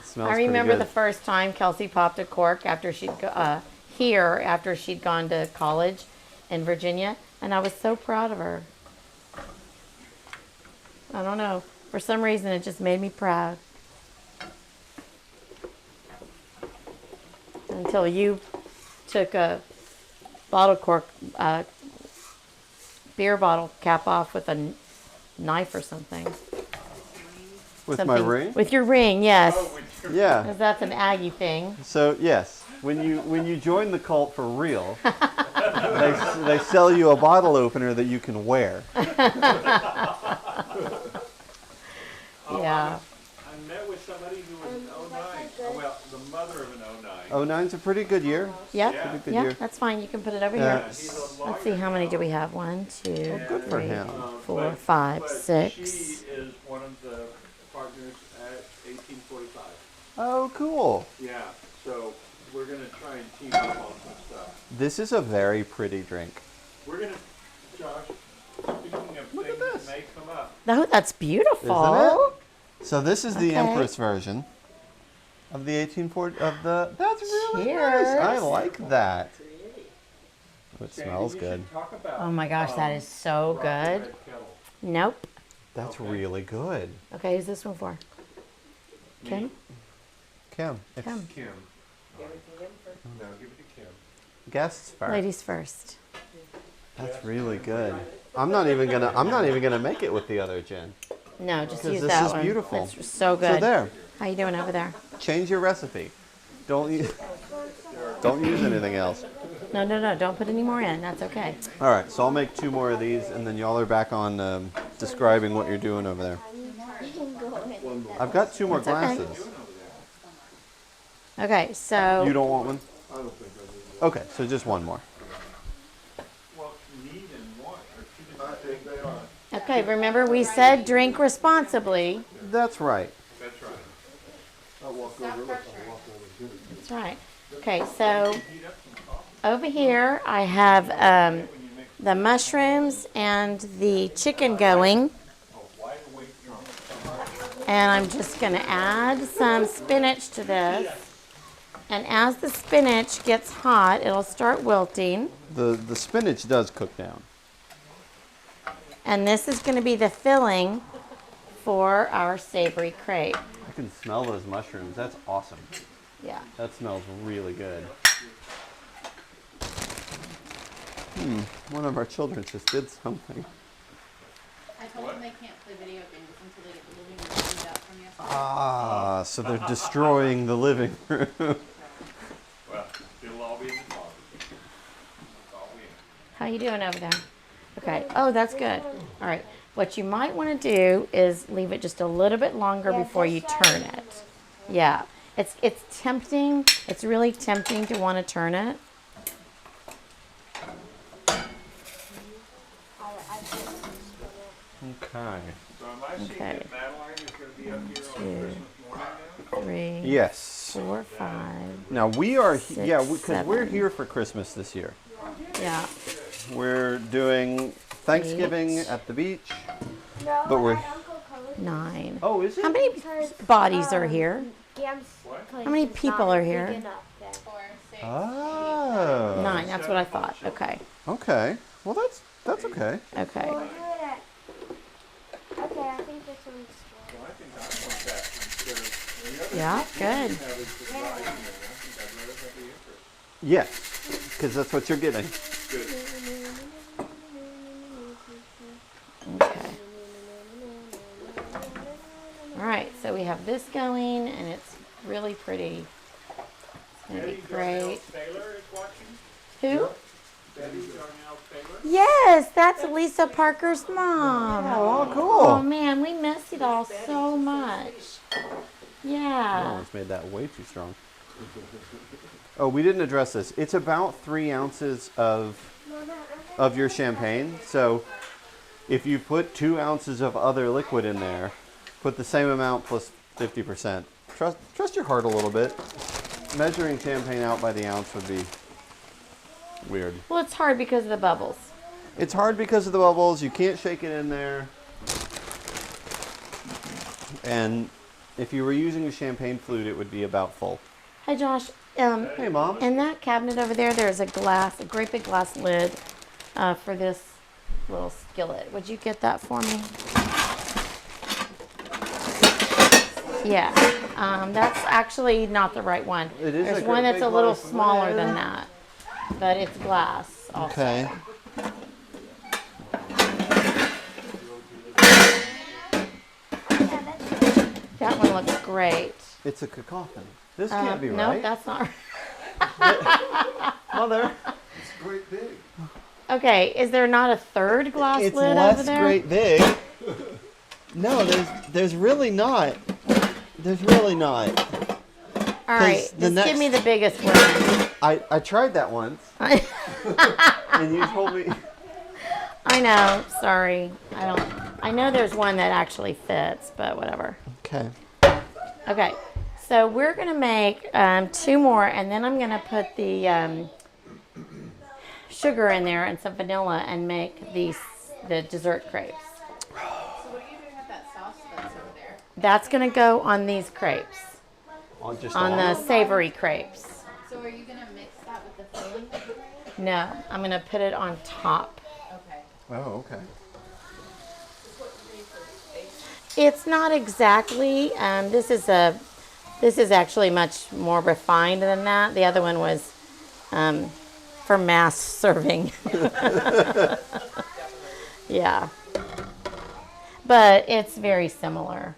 smells I remember pretty the good. first time Kelsey popped a cork after she'd after she'd gone to college in Virginia, and I was so proud of her. I don't know. For some reason, it just made me proud. Until you took a bottle cork, beer bottle cap off with a knife or something. With my Something- ring? With your ring, yes. Oh, with your Yeah. Because that's an Aggie thing. So yes, when you join the cult for real, they sell you a bottle opener that you can wear. Yeah. I met with somebody who was an 09. Well, the mother of an 09. Oh, nine's a pretty good year. Yep. Yeah. Pretty good Yeah, year. that's fine. You can put it over Yeah. here. He's a lawyer. Let's see, how many do we have? 1, 2, Good for 3, him. 4, 5, but 6. She is one of the partners at 1845. Oh, cool. Yeah, so we're going to try and team up on some stuff. This is a very pretty drink. We're going to, Josh, speaking of Look at things this. that may come up, Oh, that's beautiful. Isn't it? So this is the Okay. Empress version of the 1840 of the. That's really Cheers. nice. I like that. Oh, it smells You good. should talk about, Oh my gosh, that is so Rocky good. Red Kettle. Nope. That's really good. Okay, who's this one for? Kim? Kim, it's Kim. Kim. No, give it to Kim. guests first. Ladies first. That's really good. I'm not even gonna make it with the other gin. No, just Because use this that is one. beautiful. It's so good. So there, How you doing over there? change your recipe. Don't use anything else. No, don't put any more in. That's okay. All right, so I'll make 2 more of these, and then y'all are back on describing what you're doing over there. I've got 2 more That's okay. glasses. Okay, so You don't want one? Okay, so just 1 more. Well, need and want are 2 different things. They are. okay, remember we said drink responsibly. That's right. That's right. That's right. Okay, so over here I have the mushrooms and the chicken going. And I'm just going to add some spinach to this. And as the spinach gets hot, it'll start wilting. The spinach does cook down. And this is going to be the filling for our savory crepe. I can smell those mushrooms. That's awesome. Yeah. That smells really good. One of our children just did something. I told them they can't play video games until they get the living room cleaned up from yesterday. Ah, so they're destroying the living room. Well, it'll all be in the closet. That's all we have. How you doing over there? Okay. Oh, that's good. All right. What you might want to do is leave it just a little bit longer before you turn it. Yeah. It's tempting. It's really tempting to want to turn it. Okay. So am I seeing Okay. that Madeline is going to be up here on 2, Christmas morning now? 3, Yes. 4, 5. Now we are, Six, because we're 7. here for Christmas this year. Yeah. We're doing Thanksgiving at the beach. No, But we're- Uncle Cody's 9. Oh, is it? How many bodies are here? Gam's place How many is people not are here? big enough then. 4, 6. Oh. 9. That's what I thought. Okay. Okay. Well, that's okay. Okay. We'll do it at. Okay, I think this one's good. Well, I think I want that instead of the other Yeah. Good. have is the rising, and I think I'd rather have the interest. Yes, because that's what you're getting. Good. Okay. All right. So we have this going, and it's really pretty. It's gonna be Betty great. Darnell Taylor is watching. Who? Betty Darnell Taylor. Yes, that's Lisa Parker's mom. Oh, Oh cool. man, we missed it all so much. I Yeah. almost made that way too strong. Oh, we didn't address this. It's about 3 ounces of your champagne. So if you put 2 ounces of other liquid in there, put the same amount plus 50%. Trust your heart a little bit. Measuring champagne out by the ounce would be weird. Well, it's hard because of the bubbles. It's hard because of the bubbles. You can't shake it in there. And if you were using a champagne flute, it would be about full. Hey, Josh. Hey, Mom. In that cabinet over there, there's a great big glass lid for this little skillet. Would you get that for me? Yeah. That's actually not the right one. It is There's a one great that's big a little glass smaller lid. than that, but it's glass also. Okay. That one looks great. It's a cacophony. This can't be no, right. that's not right. Mother. Great big. Okay, is there not a third glass It's lid over less there? great big. No, there's really not. There's really not. All right, 'Cause the just give me next- the biggest one. I tried that once, and you told me. I know, sorry. I know there's one that actually fits, but whatever. Okay. Okay, so we're gonna make 2 more, and then I'm gonna put the sugar in there and some vanilla and make the dessert crepes. That's going to go on these crepes, on the savory crepes. So are you gonna mix that with the filling that you made? No, I'm going to put it on top. Okay. Oh, okay. It's not exactly. This is actually much more refined than that. The other one was for mass serving. Yeah, but it's very similar.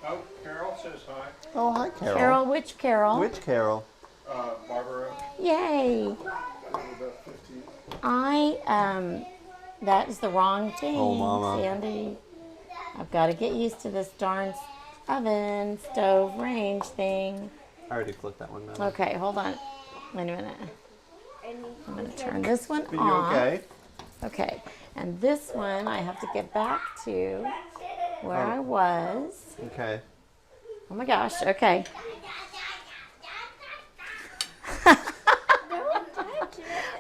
Oh, Carol says hi. Oh, hi, Carol. Carol, which Carol? Which Carol? Barbara. Yay! That is the wrong thing, Oh, Mama. Sandy. I've got to get used to this darn oven, stove, range thing. I already flipped that one. Now. Okay, hold on. Wait a minute. I'm going to turn this one Are you off. okay? Okay, and this one I have to get back to where I was. Okay. Oh my gosh, okay.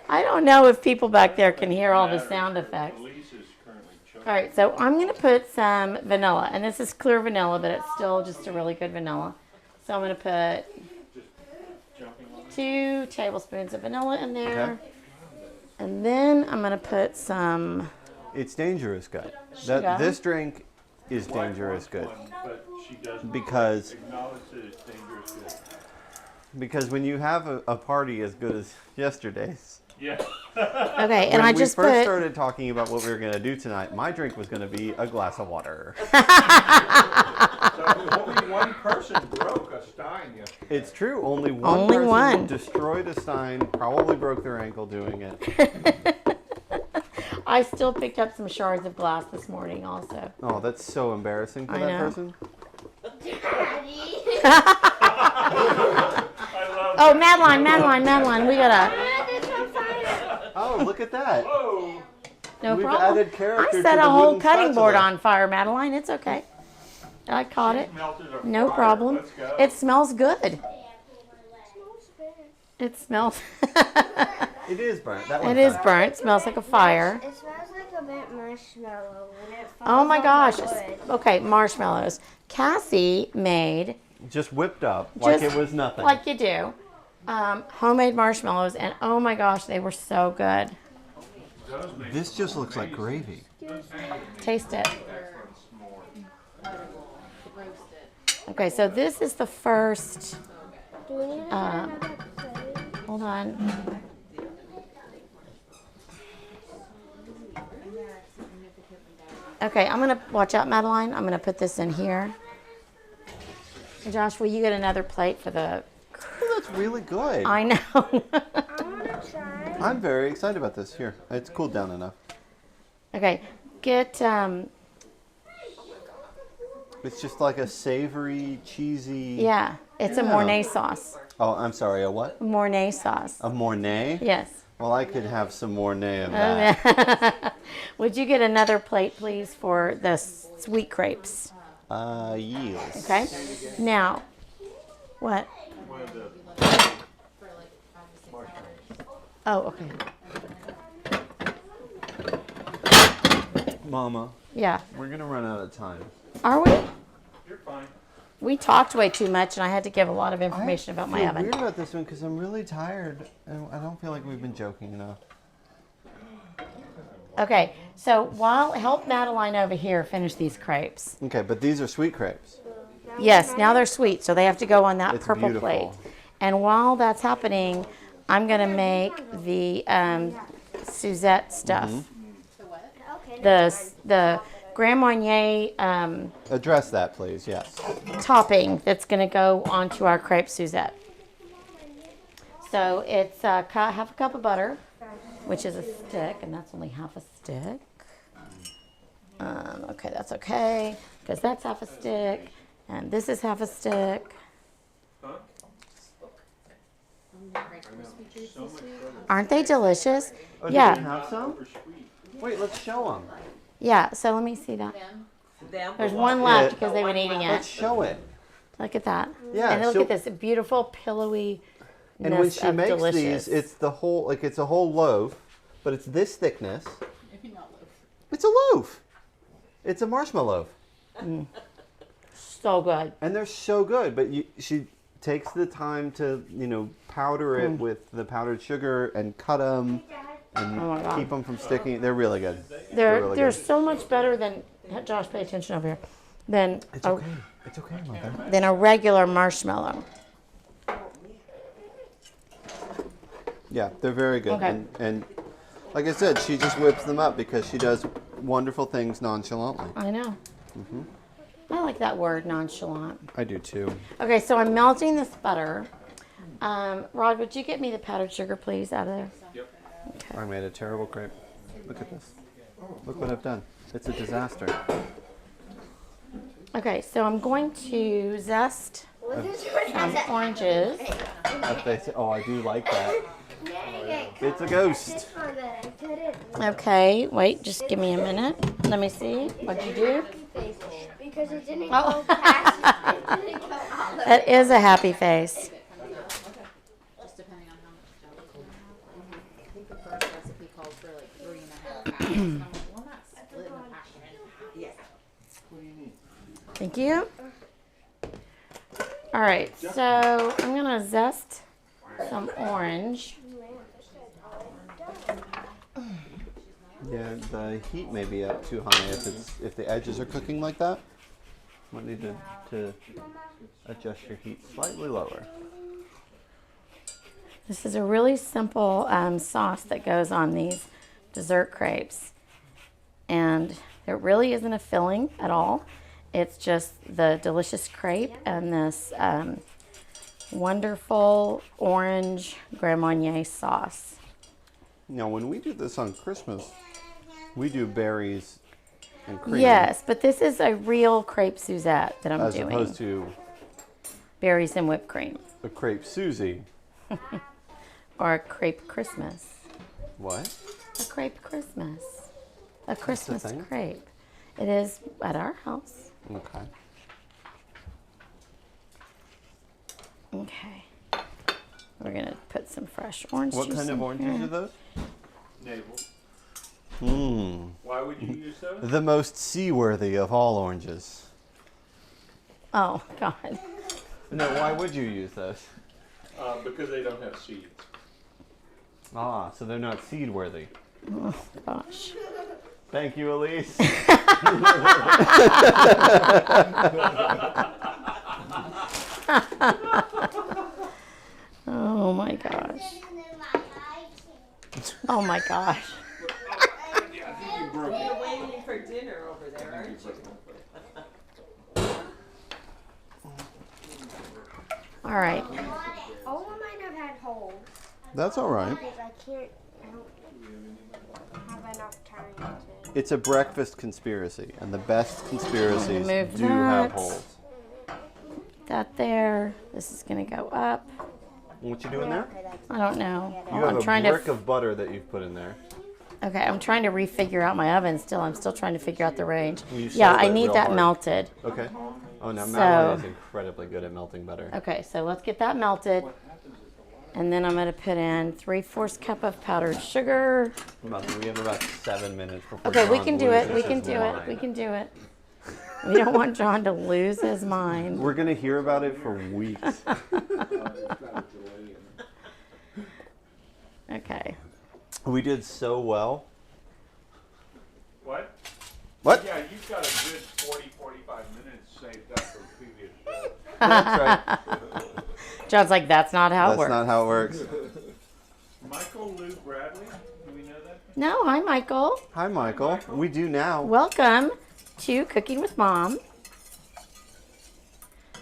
I don't know if people back there can hear all the sound effects. All right, so I'm going to put some vanilla, and this is clear vanilla, but it's still just a really good vanilla. So I'm going to put 2 tablespoons of vanilla in there. Okay. And then I'm going to put some... It's dangerous good. Sugar. This drink is dangerous good. Because when you have a party as good as yesterday's. Yeah. Okay, and When I we just first put... started talking about what we were going to do tonight, my drink was going to be a glass of water. So only one person broke a stein yesterday. It's true. Only one Only person one. destroyed a stein, probably broke their ankle doing it. I still picked up some shards of glass this morning also. Oh, that's so embarrassing for I that know. person. Oh, Madeline, we gotta... Oh, look at that. Whoa. No We've problem. added character I set to a the whole wooden cutting board spatula. on fire, Madeline. It's okay. I caught it. Melted a No fire. problem. Let's go. It smells good. It smells... It is burnt. That It one's is done. burnt. It smells like a fire. It smells like a bit marshmallow when it falls Oh my on gosh. the wood. Okay, marshmallows. Cassie made, Just whipped up like Just it was nothing. like you do, homemade marshmallows, and oh my gosh, they were so good. This just looks like gravy. Taste it. Roasted. Okay, so this is the first. Do we need to Uh, another plate? Hold on. Okay, I'm gonna watch out, Madeline. I'm gonna put this in here. Hey, Josh, will you get another plate for the? Oh, that's really good. I know. I want to try. I'm very excited about this. Here, it's cooled down enough. Okay, get It's just like a savory, cheesy. yeah. It's a Yeah. Mornay sauce. Oh, I'm sorry. A what? Mornay sauce. A Mornay? Yes. Well, I could have some Mornay of that. Would you get another plate, please, for the sweet crepes? Yes. Okay. Now, what? Oh, okay. Mama, Yeah. we're gonna run out of time. Are we? You're fine. We talked way too much, and I had to give a lot of information about my I feel oven. weird about this one because I'm really tired, and I don't feel like we've been joking enough. Okay. So help Madeline over here finish these crepes. Okay, but these are sweet crepes. Yes. Now they're sweet, so they have to go on that It's purple beautiful. plate. And while that's happening, I'm gonna make the Suzette stuff. Mm-hmm. The what? Okay. The Grand Marnier Address that, please. Yes. topping that's going to go onto our crepe Suzette. So it's half a cup of butter, which is a stick, and that's only half a stick. Okay, that's okay, because that's half a stick, and this is half a stick. Aren't they delicious? Oh, do Yeah. we have some? Wait, let's show them. Yeah, so let me see that. Them? There's one left because they've been eating Let's it. show it. Look at that. Yeah, And look so- at this beautiful pillowy. And when she of makes delicious. these, it's the whole, like it's a whole loaf, but it's this thickness. Maybe not loaf. It's a loaf. It's a marshmallow loaf. So good. And they're so good, but she takes the time to, powder it with the powdered sugar and cut them and keep them from sticking. They're really good. They're so much better than, Josh, pay attention over here, than It's okay. It's okay, Mother. than a regular marshmallow. Yeah, they're very good. Okay. And like I said, she just whips them up because she does wonderful things nonchalantly. I know. I like that word, nonchalant. I do too. Okay, so I'm melting this butter. Rod, would you get me the powdered sugar, please, out of there? Yep. I made a terrible crepe. Look at this. Look what I've done. It's a disaster. Okay, so I'm going to zest some oranges. I do like that. It's a ghost. Okay, wait, just give me a minute. Let me see. What'd you do? Because it didn't Oh. go past. It didn't go all the That is a happy face. Just depending on how much dough you have. I think the first recipe called for like 3.5 pounds. And I'm like, well, not split in half. Yes. Thank you. All right, so I'm gonna zest some orange. Yeah, the heat may be up too high if the edges are cooking like that. Might need to adjust your heat slightly lower. This is a really simple sauce that goes on these dessert crepes. And there really isn't a filling at all. It's just the delicious crepe and this wonderful orange Grand Marnier sauce. Now, when we do this on Christmas, we do berries and cream. Yes, but this is a real crepe Suzette that I'm as doing. opposed to Berries and whipped cream. a crepe Susie. Or a crepe Christmas. What? A crepe Christmas. A Christmas thing? crepe. It is at our house. Okay. Okay. We're going to put some fresh orange What juice kind of in oranges here. are those? Navel. Mmm. Why would you use those? The most seaworthy of all oranges. Oh, God. No, why would you use those? Because they don't have seeds. Ah, so they're not seed worthy. Oh, gosh. Thank you, Elise. Oh, my gosh. Oh, my gosh. You're waiting for dinner over there, aren't you? All right. All of mine have had holes. That's all right. Because I don't have enough time to. It's a breakfast conspiracy, and the best conspiracies Move do have that. holes. That there. This is going to go up. What you doing there? Okay, that's I don't know. You I'm have trying a to. brick of butter that you've put in there. Okay, I'm trying to refigure out my oven still. I'm still trying to figure out the range. You Yeah, sold I it need real that hard. melted. Okay. Oh, now So- Madeline is incredibly good at melting butter. Okay, so let's get that melted. And then I'm going to put in 3/4 cup of powdered sugar. Mother, we have about 7 minutes before Okay, we John can do it. loses We can his do it. mind. We can do it. We don't want John to lose his mind. We're going to hear about it for weeks. Okay. We did so well. What? What? Yeah, you've got a good 45 minutes saved up for previous shows. That's right. John's like, that's not how it That's works. not how it works. Michael Lou Bradley? Do we know that? No, hi, Michael. Hi, Michael. We do now. Welcome to Cooking with Mom.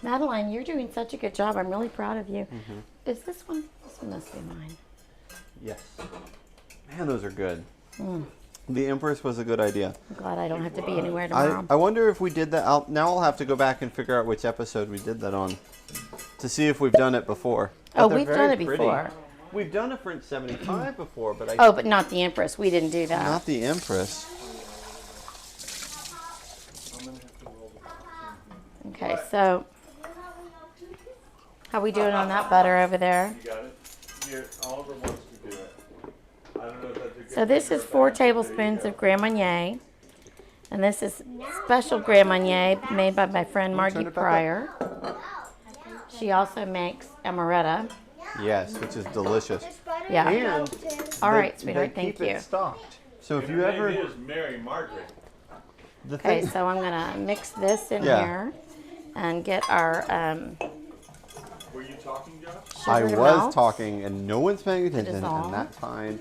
Madeline, you're doing such a good job. I'm really proud of you. Mm-hmm. Is this one? This one must be mine. Yes. Man, those are good. Mm. The Empress was a good idea. I'm glad I don't have to be anywhere tomorrow. I wonder if we did that. Now I'll have to go back and figure out which episode we did that on to see if we've done it before. But Oh, they're we've very done it pretty. before. We've done a French 75 before, but Oh, but not the Empress. We didn't do that. not the Empress. Okay, so how we doing on that butter over there? You got it? Here, Oliver wants to do it. I don't know if that's a good So this thing is or 4 bad. There you tablespoons go. of Grand Marnier. And this is special Grand Marnier made by my friend Margie turn it back Pryor. She also makes amaretto. Yes, which is delicious. Yeah. And All they- right, sweetheart, they thank keep you. it stocked. So if you Her ever name is Mary Margaret. the Okay, thing, so I'm gonna mix this in Yeah. here and get our Were you talking, Josh? I sugar to was melt. talking and no one's paying attention, dissolve. and that's fine.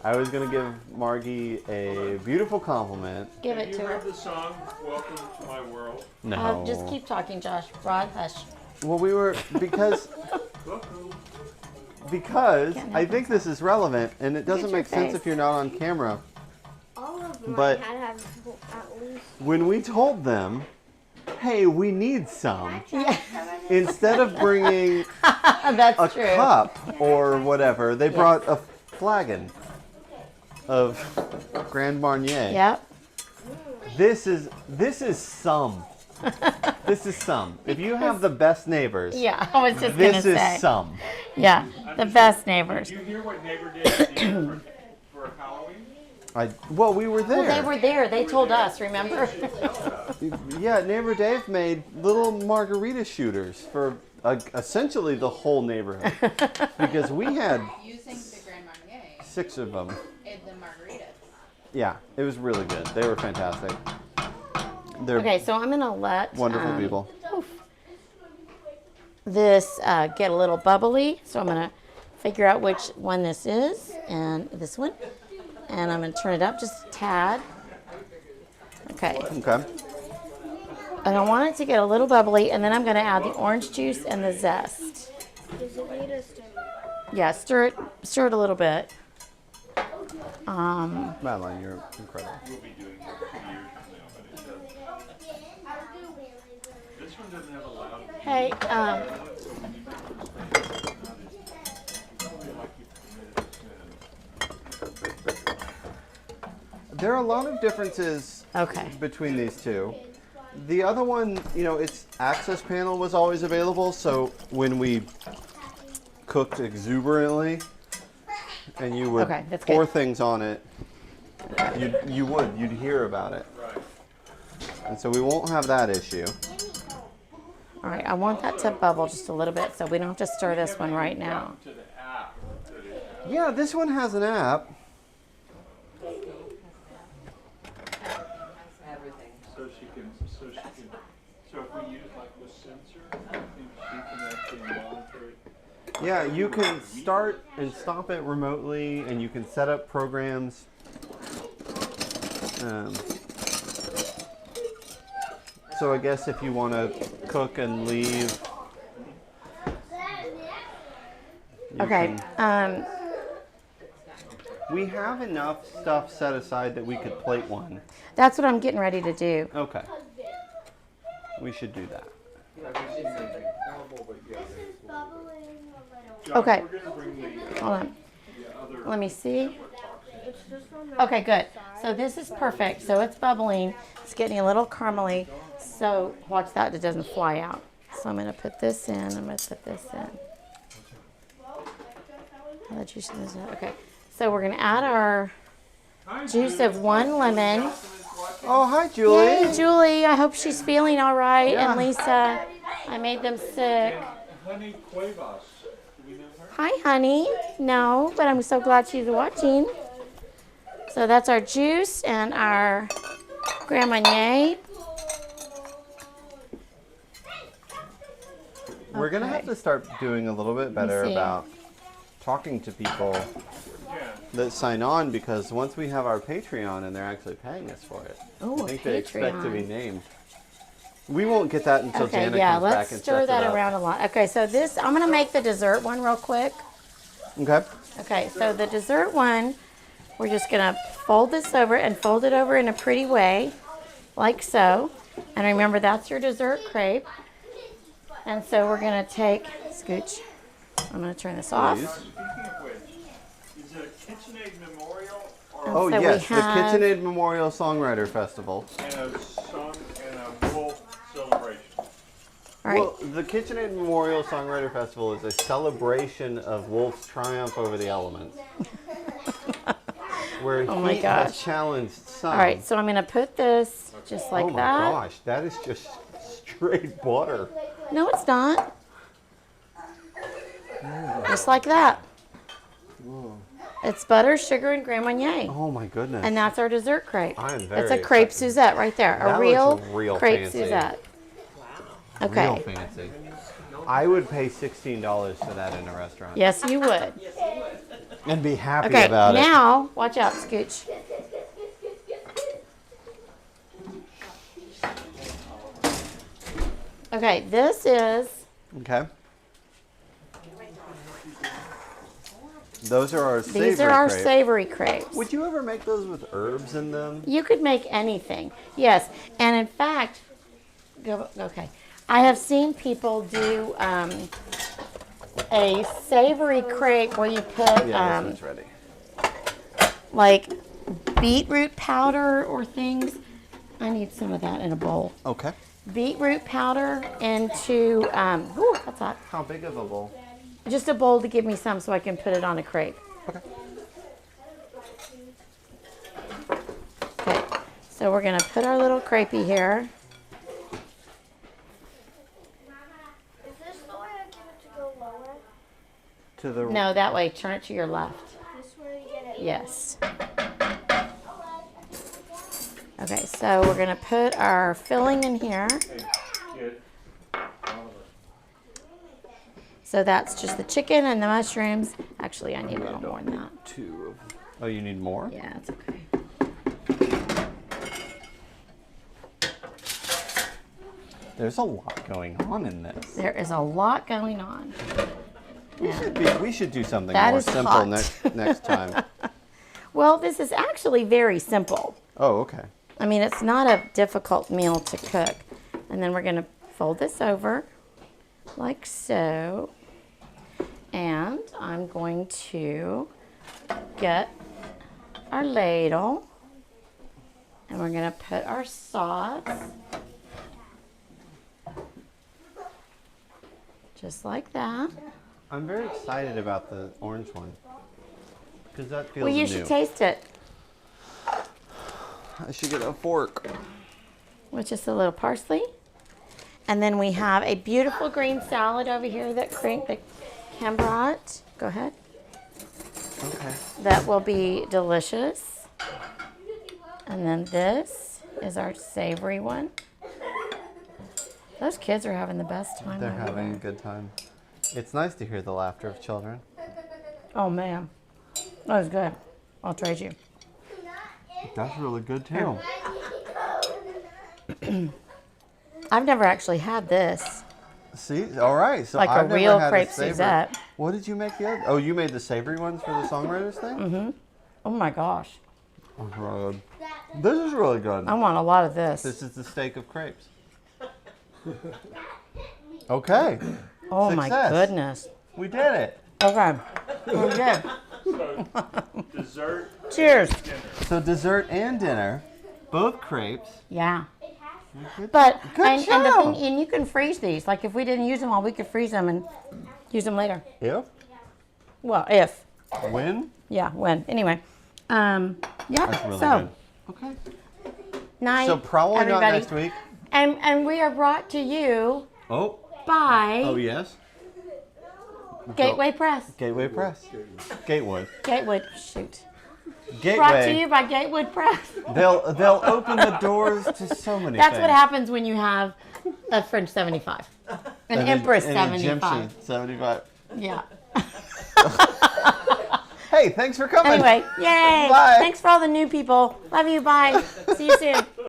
I was gonna give Margie a beautiful compliment. Give Have it you to her. heard the song "Welcome to My World"? No, Just keep talking, Josh. Broad hush. Well, we were because Welcome. I think this is relevant, and it doesn't your make sense face. if you're not on camera. All of them But- I had to have at least. When we told them, "Hey, we need some," Yeah, instead of bringing that's a true. cup or whatever, they brought a flagon of Grand Marnier. Yep. This is some. This is some. If you have the best neighbors, Yeah, I was just gonna this say. is some. Yeah, the best neighbors. Did you hear what Neighbor Dave did for Halloween? Well, we were there. Well, they were there. They told us. Remember? Yeah, neighbor Dave made little margarita shooters for essentially the whole neighborhood because we had Using the Grand Marnier 6 of them. in the margaritas. Yeah, it was really good. They were fantastic. They're Okay, so I'm gonna let wonderful people. this get a little bubbly. So I'm gonna figure out which one this is, and this one, and I'm gonna turn it up just a tad. Okay, Okay. and I want it to get a little bubbly, and then I'm gonna add the orange juice and the zest. Does it need us to? Yeah, stir it a little bit. Madeline, you're incredible. We'll be doing it 2 years from now, but it does. This one doesn't have a loud. Hey, There are a lot of differences okay. between these two. The other one, its access panel was always available, so when we cooked exuberantly and you would Okay, that's pour good. things on it, you'd hear about it. Right. And so we won't have that issue. All right, I want that to bubble just a little bit, so we don't have to stir this one right now. To the app that it has. Yeah, this one has an app. Everything. So if we use like the sensor, I think she can actually monitor it. Yeah, you can start and stop it remotely, and you can set up programs. So I guess if you want to cook and leave. you Okay, can- we have enough stuff set aside that we could plate one. that's what I'm getting ready to do. Okay. We should do that. Josh, Okay. We're gonna bring the Hold on. other. Let me see. It's just on the Okay, good. So this is perfect. So it's bubbling. It's getting a little caramely. So watch that it doesn't fly out. So I'm going to put this in. I'm going to put this in. I'll let you see this out. Okay. So we're going to add our Hi, juice Judy. of 1 lemon. Oh, hi, Julie. Yay, Julie. I hope she's feeling all right. Yeah. And Lisa, I made them sick. Honey Cuevas. Do we know her? Hi, honey. No, but I'm so glad she's watching. So that's our juice and our Grand Marnier. We're going to have Okay. to start doing a little bit better see. about talking to people Yeah. that sign on, because once we have our Patreon and they're actually paying us for it, Oh, I think they expect to be Patreon. named. We won't get that until Okay, Jana yeah, comes back let's and stir sets that it up. around a lot. Okay, so this, I'm gonna make the dessert one real quick. Okay. Okay, so the dessert one, we're just gonna fold this over and fold it over in a pretty way, like so. And remember, that's your dessert crepe. And so we're gonna take, scooch, I'm gonna turn this off. Please. Speaking of which, is it a KitchenAid Memorial or Oh, So we yes, the have- KitchenAid Memorial Songwriter Festival. and a wolf celebration? All right, Well, the KitchenAid Memorial Songwriter Festival is a celebration of Wolf's triumph over the elements. where Oh my heat has gosh. challenged some. All right, so I'm going to put this just like oh my that. gosh, that is just straight butter. No, it's not. Just like that. Whoa. It's butter, sugar, and Grand Marnier. Oh my goodness. And that's our dessert crepe. I am very It's a crepe excited. Suzette right there. That A real, looks real crepe fancy. Suzette. Real Okay. fancy. I would pay $16 for that in a restaurant. Yes, you would. And be happy Okay, about it. now, watch out, Scooch. Okay, this is, Okay. Those are our savory these are our crepes. savory crepes. Would you ever make those with herbs in them? You could make anything. Yes, and in fact, okay, I have seen people do a savory crepe where you put Yeah, this one's ready. like beetroot powder or things. I need some of that in a bowl. Okay. Beetroot powder into, ooh, that's hot. How big of a bowl? Just a bowl to give me some so I can put it on a crepe. Okay. Okay, so we're gonna put our little crepey here. Is this the way I get it to go lower? To the No, that way, turn it to your left. This way you get it. Yes. Okay, so we're gonna put our filling in here. Kid. So that's just the chicken and the mushrooms. Actually, I need a little more than that. two of. Oh, you need more? Yeah, it's okay. There's a lot going on in this. There is a lot going on. We should do something That more is simple hot. next time. Well, this is actually very simple. Oh, okay. I mean, it's not a difficult meal to cook. And then we're going to fold this over like so. And I'm going to get our ladle. And we're going to put our sauce. Just like that. I'm very excited about the orange one because that feels Well, you new. should taste it. I should get a fork. With just a little parsley. And then we have a beautiful green salad over here that Cam brought. Go ahead. Okay. That will be delicious. And then this is our savory one. Those kids are having the best time. They're over having a there. good time. It's nice to hear the laughter of children. Oh man, that was good. I'll trade you. That's really good too. I've never actually had this. See, all right. So Like a I've never real had crepe savory. Suzette. What did you make the other? Oh, you made the savory ones for the songwriters thing. Mm-hmm. Oh my gosh, Oh, God. This is really good. I want a lot of this. This is the steak of crepes. Okay, Oh my success. goodness. we did it. Okay, we're good. So, dessert. Cheers. So dessert and dinner, both crepes. Yeah. Good- But Good and the job. thing, and you can freeze these. Like if we didn't use them all, we could freeze them and use them later. If, Well, if when, yeah, when anyway. Yeah. that's really so good. Okay. night. So probably everybody. not next week. And we are brought to you Oh. by Oh yes. Gateway Press. Gateway Press. Gatewood. Gateway. Shoot. Gateway. Brought to you by Gatewood Press. They'll open the doors to so many That's things. what happens when you have a French 75, an Empress an 75. Egyptian 75. Yeah. Hey, thanks for coming. Anyway, yay! Bye. Thanks for all the new people. Love you. Bye. See you soon.